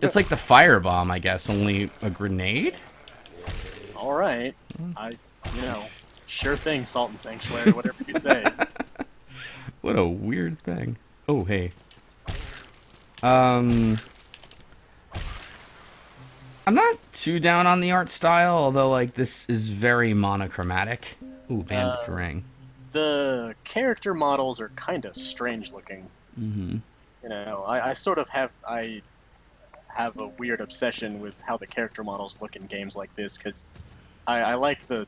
It's like the firebomb, I guess, only a grenade? Alright. You know... Sure thing, Salt and Sanctuary, whatever you say. What a weird thing. Oh, hey. I'm not too down on the art style, although, like, this is very monochromatic. Ooh, bandage ring. The character models are kind of strange looking. Mm-hmm. You know, I sort of have... I have a weird obsession with how the character models look in games like this, because I like the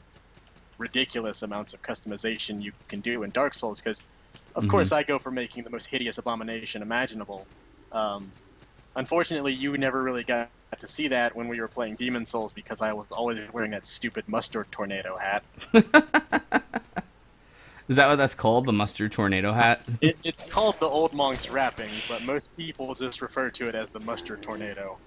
ridiculous amounts of customization you can do in Dark Souls, because of course I go for making the most hideous abomination imaginable. Unfortunately, you never really got to see that when we were playing Demon Souls, because I was always wearing that stupid mustard tornado hat. Is that what that's called, the mustard tornado hat? It's called the Old Monk's Wrapping, but most people just refer to it as the mustard tornado.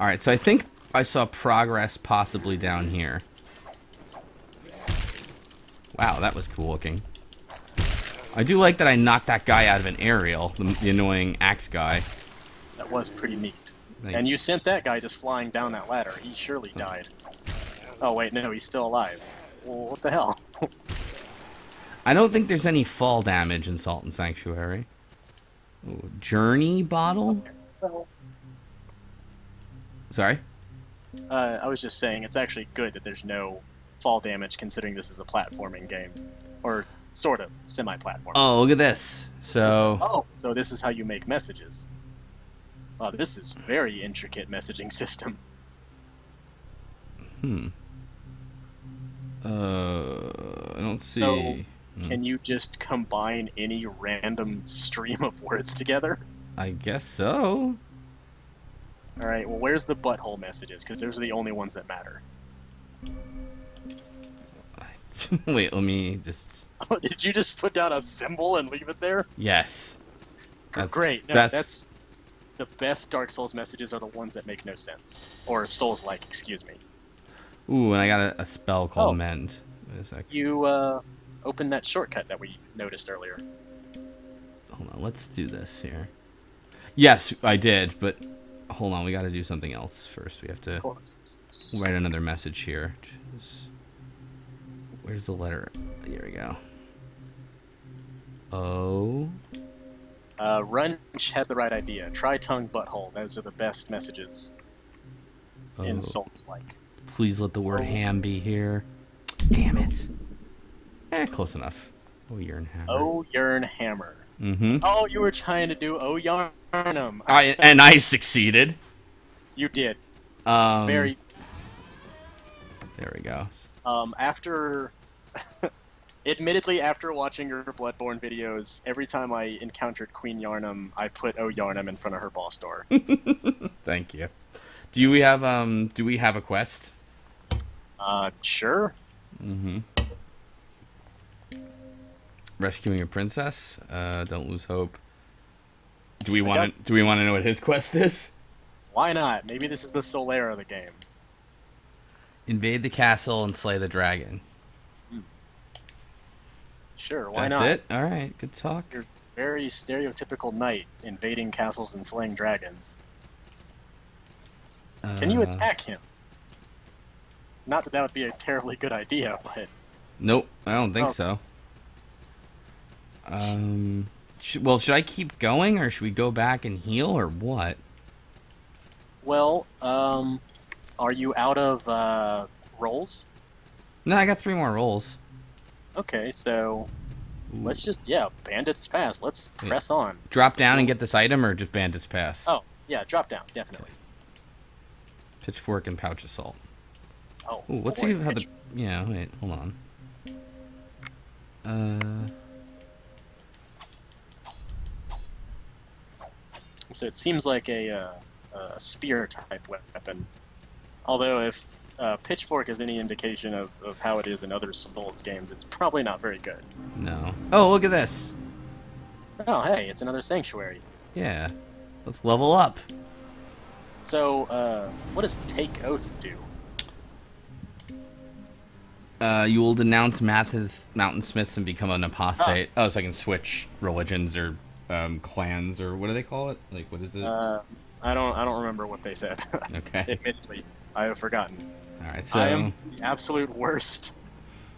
Alright, so I think I saw progress possibly down here. Wow, that was cool looking. I do like that I knocked that guy out of an aerial, the annoying axe guy. That was pretty neat. And you sent that guy just flying down that ladder. He surely died. Oh wait, no, he's still alive. Well, what the hell? I don't think there's any fall damage in Salt and Sanctuary. Ooh, journey bottle? Sorry? I was just saying, it's actually good that there's no fall damage, considering this is a platforming game. Or, sort of, semi-platforming. Oh, look at this. So... Oh, so this is how you make messages. Oh, this is very intricate messaging system. I don't see... So, can you just combine any random stream of words together? I guess so. Alright, well, where's the butthole messages? Because those are the only ones that matter. Wait, let me just... Did you just put down a symbol and leave it there? Yes. Great. No, that's... The best Dark Souls messages are the ones that make no sense. Or Souls-like, excuse me. Ooh, and I got a spell called Mend. Wait a sec. You, open that shortcut that we noticed earlier. Hold on, let's do this here. Yes, I did, but hold on, we got to do something else first. We have to write another message here. Where's the letter? Here we go. Oh. Runch has the right idea. Try tongue butthole. Those are the best messages in Souls-like. Please let the word ham be here. Damn it. Close enough. Oh, Yearn Hammer. Oh, Yearn Hammer. Mm-hmm. Oh, you were trying to do Oh Yarnum. And I succeeded. You did. There we go. Admittedly, after watching your Bloodborne videos, every time I encountered Queen Yarnum, I put Oh Yarnum in front of her boss door. Thank you. Do we have a quest? Sure. Mm-hmm. Rescuing a princess. Don't lose hope. Do we want to know what his quest is? Why not? Maybe this is the Solera of the game. Invade the castle and slay the dragon. Sure, why not? That's it? Alright, good talk. You're very stereotypical knight, invading castles and slaying dragons. Can you attack him? Not that that would be a terribly good idea, but... Nope, I don't think so. Well, should I keep going, or should we go back and heal, or what? Well, are you out of, rolls? No, I got 3 more rolls. Okay, so... Let's just, Bandit's Pass. Let's press on. Drop down and get this item, or just Bandit's Pass? Oh, yeah, drop down, definitely. Okay. Pitchfork and pouch of salt. Oh, ooh, let's see how the... Yeah, wait, hold on. So it seems like a spear-type weapon. Although if Pitchfork is any indication of how it is in other Souls games, it's probably not very good. No. Oh, look at this! Oh, hey, it's another sanctuary. Yeah. Let's level up. So, what does Take Oath do? You will denounce mountain smiths and become an apostate. Oh, so I can switch religions or clans, or what do they call it? Like, what is it? I don't remember what they said. Okay. Admittedly, I have forgotten. Alright, so... I am the absolute worst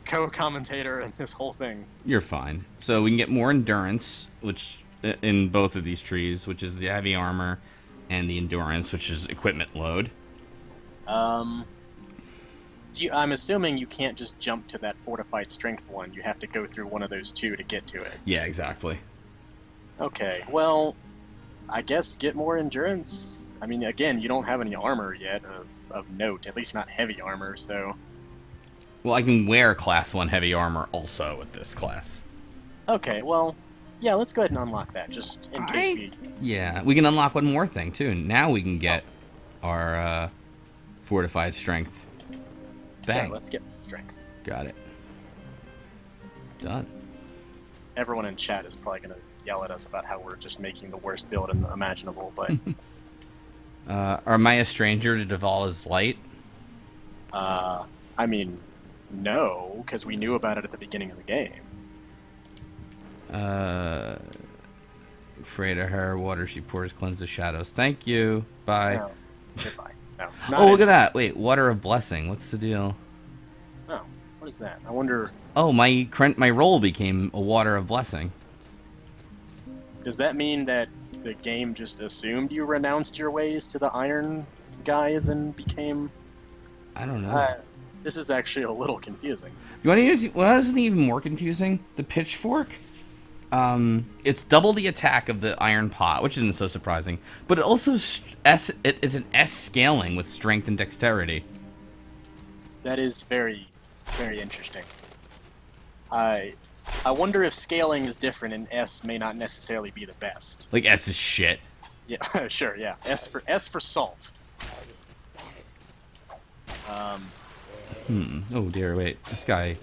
co-commentator in this whole thing. You're fine. So we can get more endurance, which in both of these trees, which is the heavy armor, and the endurance, which is equipment load. I'm assuming you can't just jump to that fortified strength one. You have to go through one of those 2 to get to it. Yeah, exactly. Okay, well, I guess get more endurance. I mean, again, you don't have any armor yet of note, at least not heavy armor, so... Well, I can wear Class 1 heavy armor also with this class. Okay, well, yeah, let's go ahead and unlock that, just in case we... Yeah, we can unlock one more thing, too. Now we can get our fortified strength. Bang. Sure, let's get strength. Got it. Done. Everyone in chat is probably going to yell at us about how we're just making the worst build imaginable, but... Am I a stranger to Davala's light? I mean, no, because we knew about it at the beginning of the game. Afraid of her, water she pours cleanse the shadows. Thank you. Bye. No. Goodbye. No. Oh, look at that. Wait, water of blessing. What's the deal? Oh, what is that? I wonder... Oh, my roll became a water of blessing. Does that mean that the game just assumed you renounced your ways to the iron guys and became... I don't know. This is actually a little confusing. You want to use... What is even more confusing? The pitchfork? It's double the attack of the iron pot, which isn't so surprising. But it also it's an S scaling with strength and dexterity. That is very, very interesting. I wonder if scaling is different and S may not necessarily be the best. Like S is shit. Yeah, sure, yeah. S for salt. Oh dear, wait. This guy...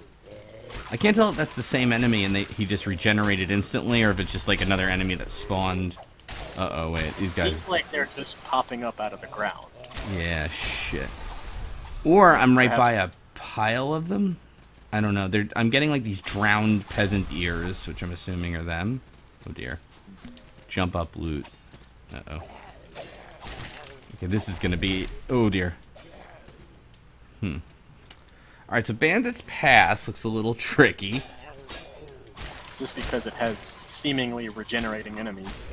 I can't tell if that's the same enemy and he just regenerated instantly, or if it's just like another enemy that spawned. Uh-oh, wait. These guys... Seems like they're just popping up out of the ground. Yeah, shit. Or I'm right by a pile of them. I don't know. I'm getting like these drowned peasant ears, which I'm assuming are them. Oh dear. Jump up loot. Uh-oh. Okay, this is gonna be... Oh dear. Alright, so Bandit's Pass looks a little tricky. Just because it has seemingly regenerating enemies.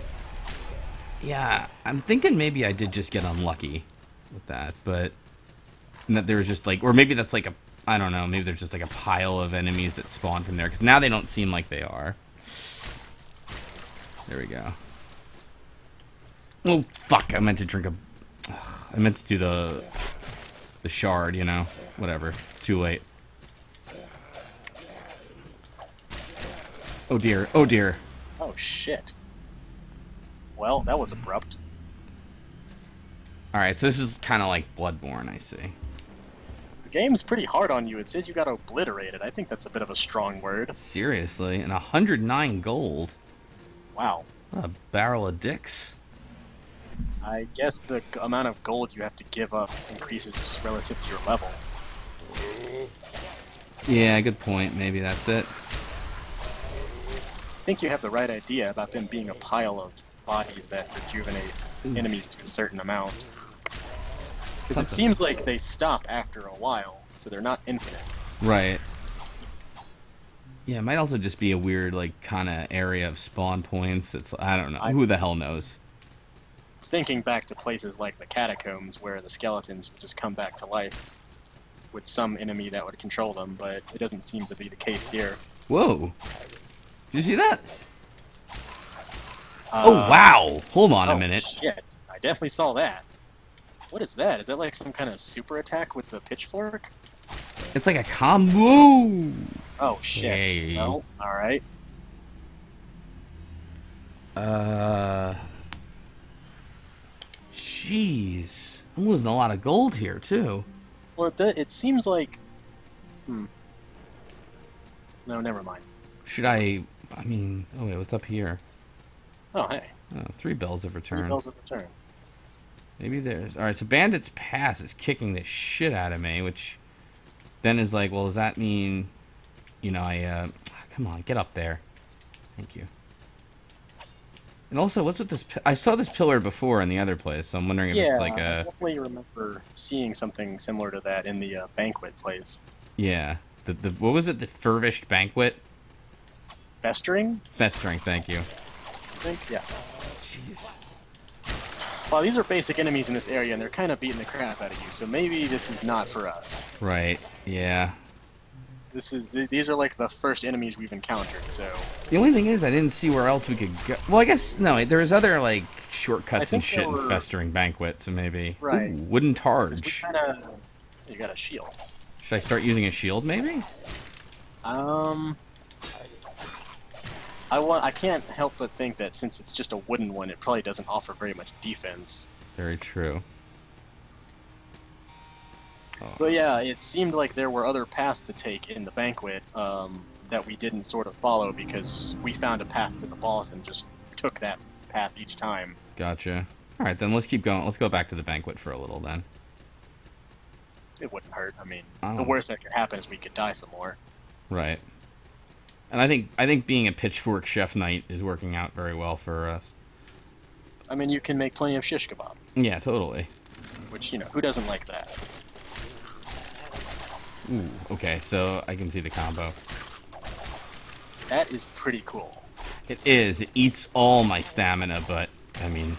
Yeah, I'm thinking maybe I did just get unlucky with that, but... And that there was just like... Or maybe that's like a... I don't know, maybe there's just like a pile of enemies that spawn from there, because now they don't seem like they are. There we go. Oh, fuck, I meant to drink a... Ugh, I meant to do the shard, you know? Whatever. Too late. Oh dear, oh dear. Oh shit. Well, that was abrupt. Alright, so this is kind of like Bloodborne, I see. The game's pretty hard on you. It says you gotta obliterate it. I think that's a bit of a strong word. Seriously, and 109 gold. Wow. What a barrel of dicks. I guess the amount of gold you have to give up increases relative to your level. Yeah, good point. Maybe that's it. I think you have the right idea about them being a pile of bodies that rejuvenate enemies to a certain amount. Because it seems like they stop after a while, so they're not infinite. Right. Yeah, it might also just be a weird, like, kind of area of spawn points. It's I don't know. Who the hell knows? Thinking back to places like the catacombs where the skeletons would just come back to life with some enemy that would control them, but it doesn't seem to be the case here. Whoa. Did you see that? Oh, wow. Hold on a minute. Shit. I definitely saw that. What is that? Is that like some kind of super attack with the pitchfork? It's like a combo. Oh, shit. Hey. No? Alright. Jeez. I'm losing a lot of gold here, too. Well, it seems like... No, never mind. Should I mean... Oh, wait, what's up here? Oh, hey. Oh, 3 bells of return. 3 bells of return. Maybe there's... Alright, so Bandit's Pass is kicking the shit out of me, which then is like, well, does that mean... You know, come on, get up there. Thank you. And also, what's with this... I saw this pillar before in the other place, so I'm wondering if it's like a... I definitely remember seeing something similar to that in the banquet place. Yeah. What was it? The Furbished Banquet? Festering? Festering, thank you. I think, yeah. Jeez. Well, these are basic enemies in this area, and they're kind of beating the crap out of you, so maybe this is not for us. Right, yeah. These are like the first enemies we've encountered, so... The only thing is, I didn't see where else we could go. Well, I guess, no, there's other, like, shortcuts and shit in Festering Banquet, so maybe... Right. Ooh, wooden targe. You got a shield. Should I start using a shield, maybe? I can't help but think that since it's just a wooden one, it probably doesn't offer very much defense. Very true. Oh. But yeah, it seemed like there were other paths to take in the banquet that we didn't sort of follow because we found a path to the boss and just took that path each time. Gotcha. Alright, then let's keep going. Let's go back to the banquet for a little, then. It wouldn't hurt. I mean, the worst that could happen is we could die some more. Right. And I think being a pitchfork chef knight is working out very well for us. I mean, you can make plenty of shish kebab. Yeah, totally. Which, you know, who doesn't like that? Ooh, okay, so I can see the combo. That is pretty cool. It is. It eats all my stamina, but, I mean,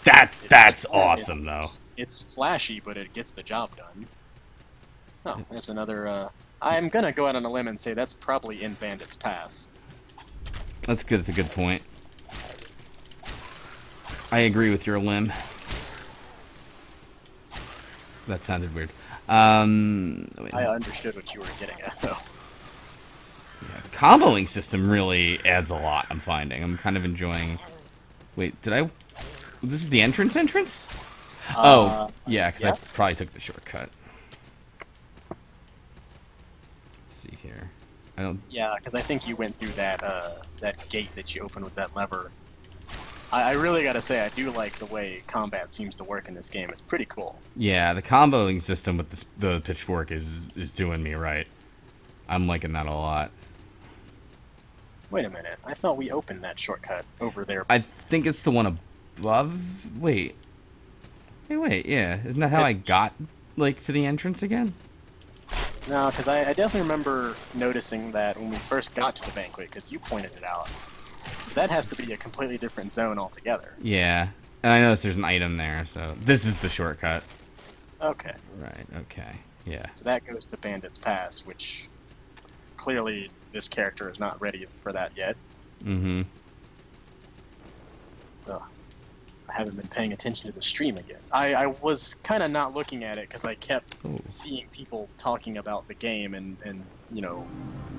that's awesome, though. It's flashy, but it gets the job done. Oh, there's another, I'm gonna go out on a limb and say that's probably in Bandit's Pass. That's good. It's a good point. I agree with your limb. That sounded weird. Wait, I understood what you were getting at, though. Yeah, the comboing system really adds a lot, I'm finding. I'm kind of enjoying... Wait, did I... This is the entrance? Oh, yeah, because yeah? I probably took the shortcut. Let's see here. I don't... Yeah, because I think you went through that that gate that you opened with that lever. I really gotta say, I do like the way combat seems to work in this game. It's pretty cool. Yeah, the comboing system with the pitchfork is doing me right. I'm liking that a lot. Wait a minute. I thought we opened that shortcut over there. I think it's the one above. Wait. Hey, wait. Yeah, isn't that how I got like to the entrance again? No, because I definitely remember noticing that when we first got to the banquet, because you pointed it out. So that has to be a completely different zone altogether. Yeah, and I noticed there's an item there, so this is the shortcut. Okay. Right. Okay. Yeah. So that goes to Bandit's Pass, which clearly this character is not ready for that yet. Mm-hmm. Ugh. I haven't been paying attention to the stream again. I was kind of not looking at it because I kept seeing people talking about the game and you know,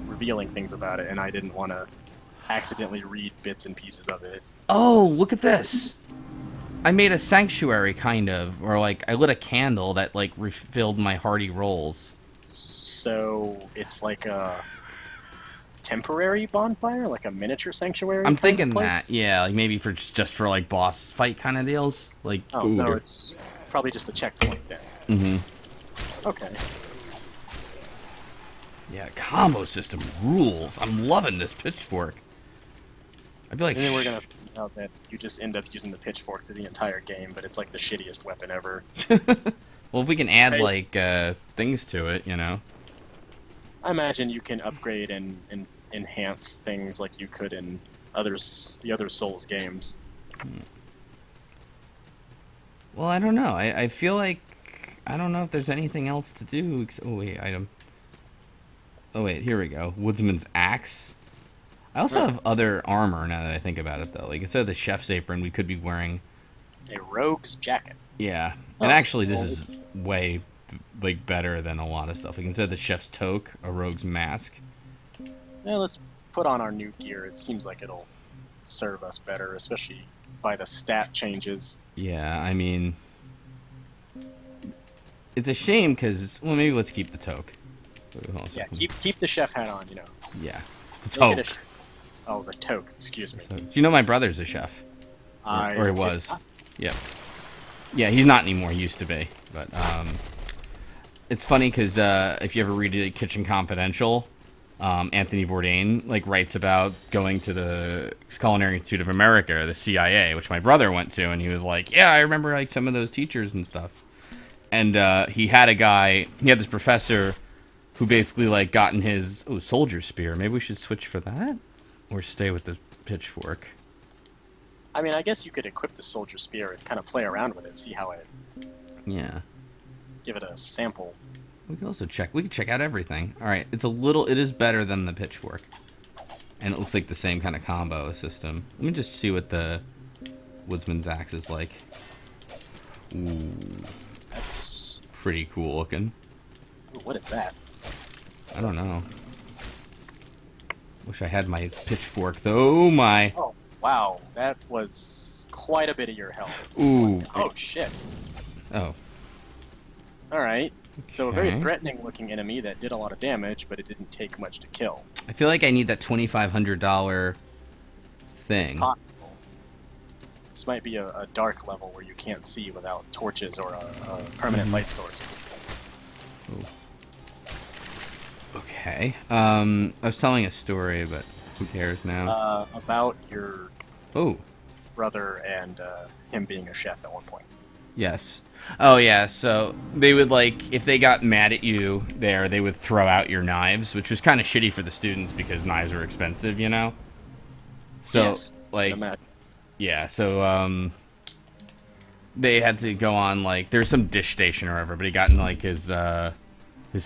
revealing things about it, and I didn't want to accidentally read bits and pieces of it. Oh, look at this! I made a sanctuary, kind of, or like I lit a candle that like refilled my hearty rolls. So it's like a temporary bonfire, like a miniature sanctuary. I'm thinking that, yeah, like maybe for just for like boss fight kind of deals. Like, oh no, it's probably just a checkpoint then. Mm-hmm. Okay. Yeah, combo system rules. I'm loving this pitchfork. I feel like. And then we're gonna find out that you just end up using the pitchfork through the entire game, but it's like the shittiest weapon ever. Well, if we can add like things to it, you know. I imagine you can upgrade and enhance things like you could in the other Souls games. Well, I don't know. I feel like I don't know if there's anything else to do. Oh wait, item. Oh wait, here we go. Woodsman's axe. I also have other armor now that I think about it, though. Like instead of the chef's apron, we could be wearing a rogue's jacket. Yeah, and actually, this is way like better than a lot of stuff. Like instead of the chef's toque, a rogue's mask. Yeah, let's put on our new gear. It seems like it'll serve us better, especially by the stat changes. Yeah, I mean, it's a shame because well, maybe let's keep the toque. Yeah, keep the chef hat on, you know. Yeah, the toque. Oh, the toque. Excuse me. Do you know my brother's a chef? Or he was. Yep. Yeah, he's not anymore. He used to be, but it's funny because if you ever read Kitchen Confidential, Anthony Bourdain like writes about going to the Culinary Institute of America, the CIA, which my brother went to, and he was like, "Yeah, I remember like some of those teachers and stuff." And he had this professor who basically like gotten his soldier spear. Maybe we should switch for that, or stay with the pitchfork. I mean, I guess you could equip the soldier spear and kind of play around with it, see how it. Yeah. Give it a sample. We can also check. We can check out everything. All right, it is better than the pitchfork, and it looks like the same kind of combo system. Let me just see what the woodsman's axe is like. Ooh, that's pretty cool looking. Ooh, what is that? I don't know. Wish I had my pitchfork though. Oh my. Oh wow, that was quite a bit of your health. Ooh. Oh shit. Oh. All right. So a very threatening-looking enemy that did a lot of damage, but it didn't take much to kill. I feel like I need that $2,500 thing. It's possible. This might be a dark level where you can't see without torches or a permanent light source. Ooh. Okay. I was telling a story, but who cares now? About your brother and him being a chef at one point. Yes. Oh, yeah, so they would, like, if they got mad at you there, they would throw out your knives, which was kind of shitty for the students because knives are expensive, you know? So, yes, like, yeah, so, they had to go on, like, there's some dish station or whatever, but he got in, like, his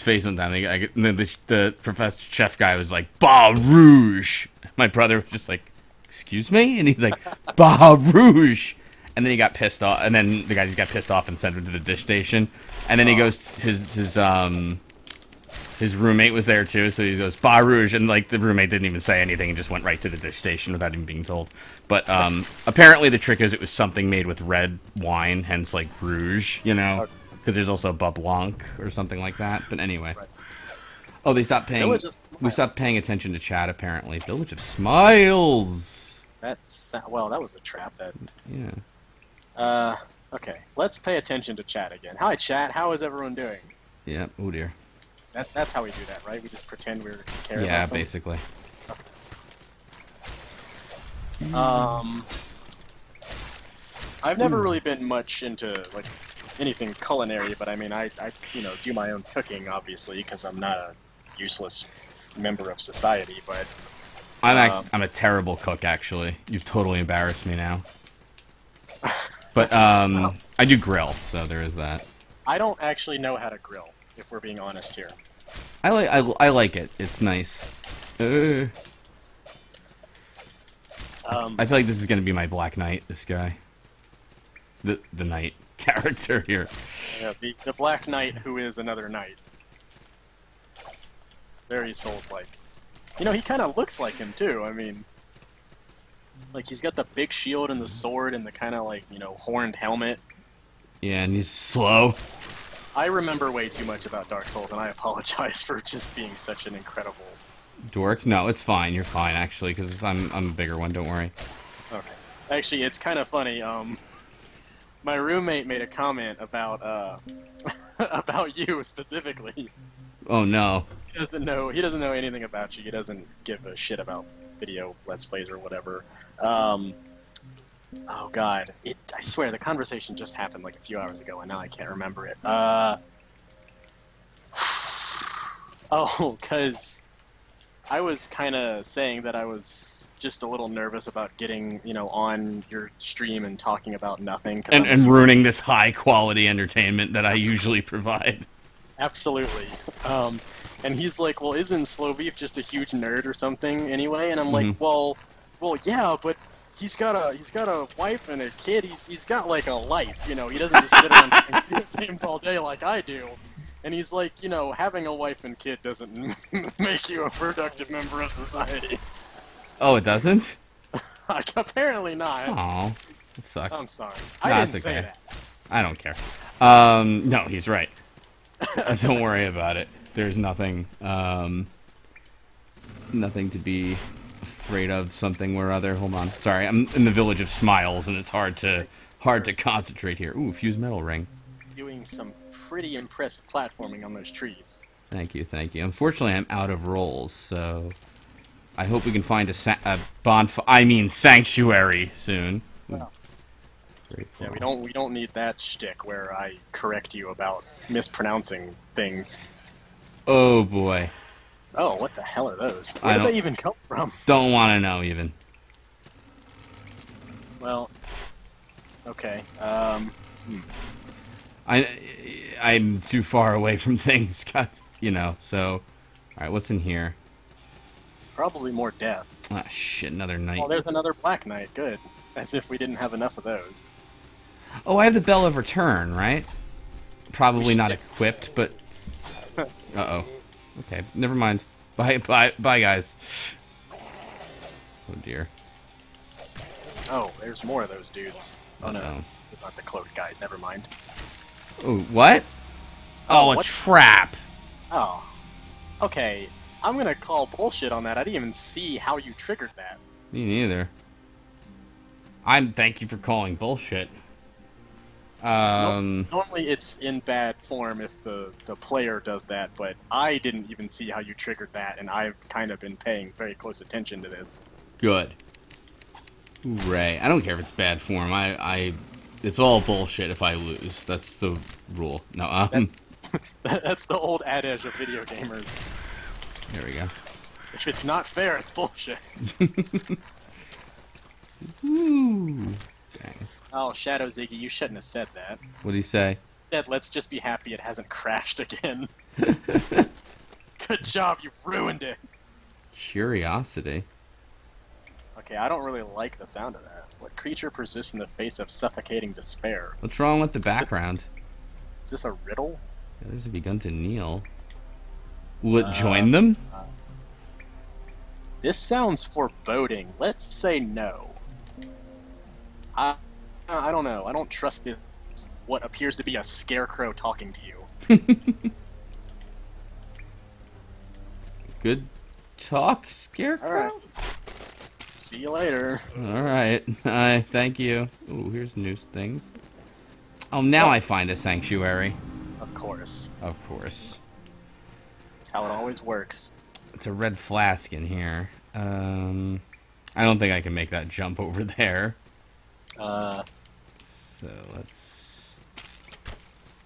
face one time, and then the professor chef guy was like, "Ba Rouge!" My brother was just like, "Excuse me?" And he's like, "Ba Rouge!" And then he got pissed off, and then the guy just got pissed off and sent him to the dish station. And then he goes, his roommate was there too, so he goes, "Ba Rouge," and like the roommate didn't even say anything and just went right to the dish station without even being told. But apparently the trick is it was something made with red wine, hence like rouge, you know, because there's also Bub Blanc or something like that. But anyway, oh, they stopped paying. We stopped paying attention to chat apparently. Village of Smiles. Well, that was a trap. That yeah. Okay, let's pay attention to chat again. Hi, chat. How is everyone doing? Yeah. Oh dear. That's how we do that, right? We just pretend we're care Yeah, about them? basically. I've never really been much into like anything culinary, but I mean, I do my own cooking, obviously, because I'm not a useless member of society. But I'm a terrible cook, actually. You've totally embarrassed me now. But I do grill, so there is that. I don't actually know how to grill, if we're being honest here. I like it. It's nice. I feel like this is gonna be my Black Knight. This guy, the knight character here. Yeah, the Black Knight who is another knight. Very Souls-like. You know, he kind of looks like him too. I mean, like he's got the big shield and the sword and the kind of like horned helmet. Yeah, and he's slow. I remember way too much about Dark Souls, and I apologize for just being such an incredible dork. No, it's fine. You're fine actually, because I'm a bigger one. Don't worry. Okay. Actually, it's kind of funny. My roommate made a comment about about you specifically. Oh no. He doesn't know anything about you. He doesn't give a shit about video Let's Plays or whatever. Oh god, I swear the conversation just happened like a few hours ago, and now I can't remember it. Because I was kind of saying that I was just a little nervous about getting, on your stream and talking about nothing. And ruining this high-quality entertainment that I usually provide. Absolutely. And he's like, well, isn't slowbeef just a huge nerd or something anyway? And I'm like, well, yeah, but he's got a wife and a kid. He's got like a life, He doesn't just sit around playing games all day like I do. And he's like, having a wife and kid doesn't make you a productive member of society. Oh, it doesn't? Apparently not. Oh, it sucks. I'm sorry. I didn't say that. I don't care. No, he's right. Don't worry about it. There's nothing, nothing to be afraid of. Something or other. Hold on. Sorry, I'm in the Village of Smiles, and it's hard to concentrate here. Ooh, fused metal ring. Doing some pretty impressive platforming on those trees. Thank you, thank you. Unfortunately, I'm out of rolls, so I hope we can find a sanctuary soon. Well, yeah, we don't need that shtick where I correct you about mispronouncing things. Oh boy. Oh, what the hell are those? Where did they even come from? Don't want to know even. Well, okay. I'm too far away from things, so... Alright, what's in here? Probably more death. Ah, shit, another knight. Oh, there's another Black Knight. Good. As if we didn't have enough of those. Oh, I have the Bell of Return, right? Probably not equipped, but... Uh-oh. Okay, never mind. Bye, guys. Oh, dear. Oh, there's more of those dudes. Oh, no. Not the cloaked guys. Never mind. Oh, what? Oh, a trap. Oh. Okay. I'm gonna call bullshit on that. I didn't even see how you triggered that. Me neither. Thank you for calling bullshit. Normally it's in bad form if the player does that, but I didn't even see how you triggered that, and I've kind of been paying very close attention to this. Good. Hooray. I don't care if it's bad form. It's all bullshit if I lose. That's the rule. No, That's the old adage of video gamers. There we go. If it's not fair, it's bullshit. Ooh. Dang. Oh, Shadow Ziggy, you shouldn't have said that. What'd he say? He said, let's just be happy it hasn't crashed again. Good job, you've ruined it. Curiosity. Okay, I don't really like the sound of that. What creature persists in the face of suffocating despair? What's wrong with the background? Is this a riddle? Yeah, there's begun to kneel. Will it join them? This sounds foreboding. Let's say no. I don't know. I don't trust this. What appears to be a scarecrow talking to you. Good talk, scarecrow? All right. See you later. Alright. Thank you. Ooh, here's new things. Oh, now I find a sanctuary. Of course. Of course. how it always works. It's a red flask in here. I don't think I can make that jump over there. So let's...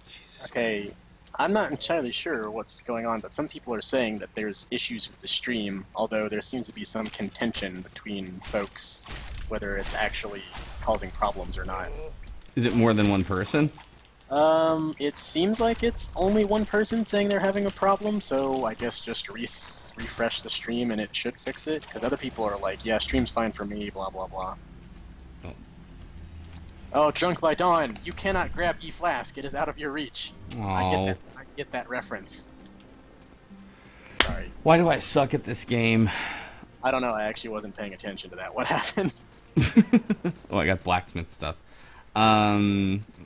Jesus. Okay, I'm not entirely sure what's going on, but some people are saying that there's issues with the stream, although there seems to be some contention between folks whether it's actually causing problems or not. Is it more than one person? It seems like it's only one person saying they're having a problem, so I guess just refresh the stream and it should fix it, because other people are like, yeah, stream's fine for me, blah blah blah. Oh. Oh, Drunk by Dawn, you cannot grab ye flask, it is out of your reach. Oh. I get that reference. Sorry. Why do I suck at this game? I don't know, I actually wasn't paying attention to that. What happened? Oh, I got blacksmith stuff.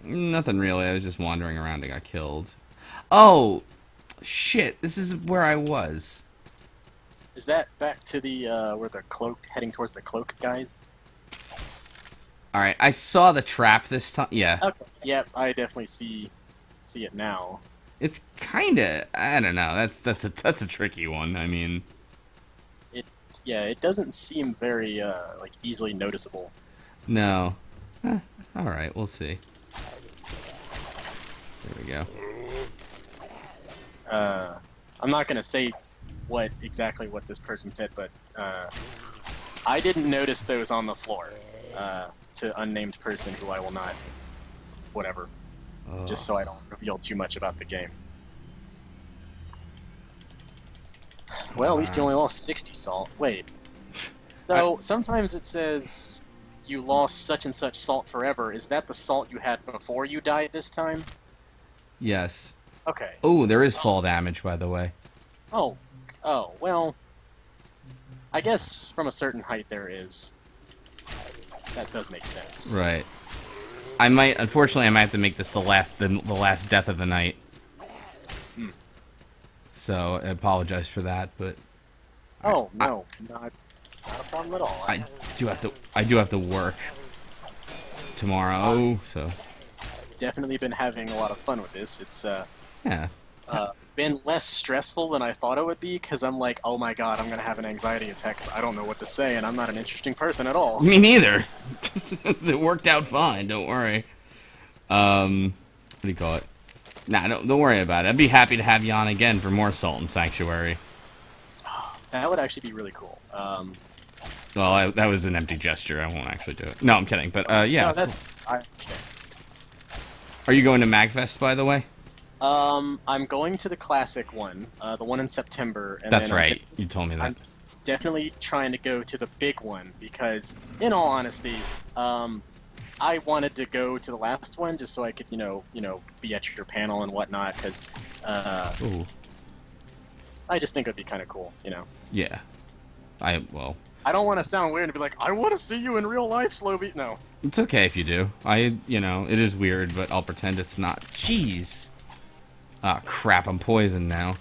Nothing really. I was just wandering around and got killed. Oh, shit. This is where I was. Is that back to the, where the cloak, heading towards the cloak guys? Alright, I saw the trap this time. Yeah. Okay. Yep, I definitely see it now. It's kinda, I don't know. That's a tricky one. I mean... It doesn't seem very, like, easily noticeable. No. Alright, we'll see. There we go. I'm not gonna say exactly what this person said, but, I didn't notice those on the floor, to unnamed person who I will not, whatever, just so I don't reveal too much about the game. Well, at least you only lost 60 salt. Wait. So, sometimes it says you lost such and such salt forever. Is that the salt you had before you died this time? Yes. Okay. Oh, there is fall damage, by the way. Oh, well, I guess from a certain height there is. That does make sense. Right. Unfortunately, I might have to make this the last death of the night. So I apologize for that, but no, not a problem at all. I do have to work tomorrow, so definitely been having a lot of fun with this. It's yeah. Been less stressful than I thought it would be, because I'm like, oh my god, I'm gonna have an anxiety attack. I don't know what to say, and I'm not an interesting person at all. Me neither. It worked out fine. Don't worry. What do you call it? Nah, don't worry about it. I'd be happy to have you on again for more Salt and Sanctuary. That would actually be really cool. Well, that was an empty gesture. I won't actually do it. No, I'm kidding. But yeah. No, Are you going to MagFest, by the way? I'm going to the classic one, the one in September. And That's then right. You told me that. I'm definitely trying to go to the big one because, in all honesty, I wanted to go to the last one just so I could, be at your panel and whatnot. Because I just think it'd be kind of cool, Yeah. I don't want to sound weird and be like, I want to see you in real life, slowbeef. No. It's okay if you do. It is weird, but I'll pretend it's not. Jeez. Ah, crap, I'm poisoned now.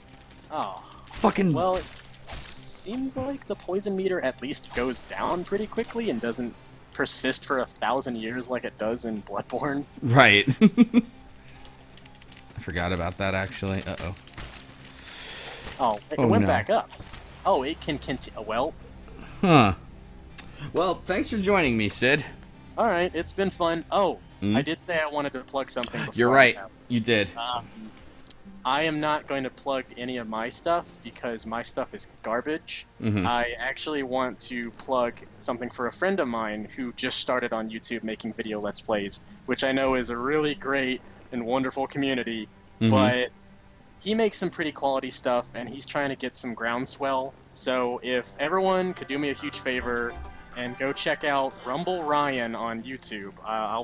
Oh. Fucking... Well, it seems like the poison meter at least goes down pretty quickly and doesn't persist for 1,000 years like it does in Bloodborne. Right. I forgot about that, actually. Uh-oh. Oh, it went back up. Oh, it can continue. Well. Huh. Well, thanks for joining me, Sid. Alright, it's been fun. Oh, I did say I wanted to plug something before. You're right. You did. I am not going to plug any of my stuff because my stuff is garbage. I actually want to plug something for a friend of mine who just started on YouTube making video Let's Plays, which I know is a really great and wonderful community, but he makes some pretty quality stuff, and he's trying to get some groundswell. So if everyone could do me a huge favor and go check out Rumble Ryan on YouTube. I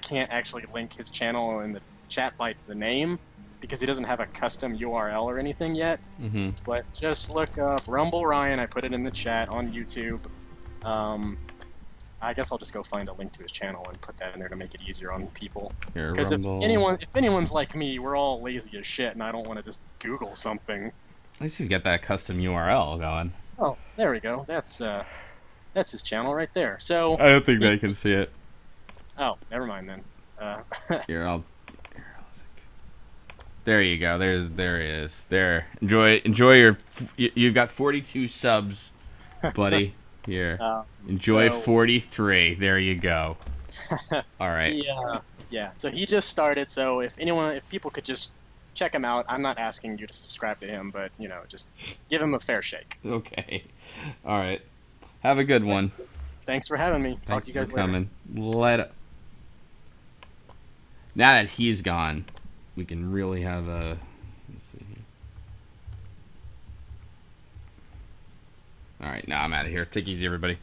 can't actually link his channel in the chat by the name, because he doesn't have a custom URL or anything yet. But just look up Rumble Ryan. I put it in the chat on YouTube. I guess I'll just go find a link to his channel and put that in there to make it easier on people. Because if anyone's like me, we're all lazy as shit, and I don't want to just Google something. At least you get that custom URL going. Oh, there we go. That's his channel right there. So I don't think they can see it. Oh, never mind then. Here, There you go. There it is. There. Enjoy your. You've got 42 subs, buddy. Here. Enjoy 43. There you go. All right. Yeah. So he just started. So if people could just check him out. I'm not asking you to subscribe to him, but just give him a fair shake. Okay. All right. Have a good one. Thanks for having me. Talk to you guys later. Coming. Now that he's gone, we can really have a. Let's see here. All right. Now I'm out of here. Take it easy, everybody.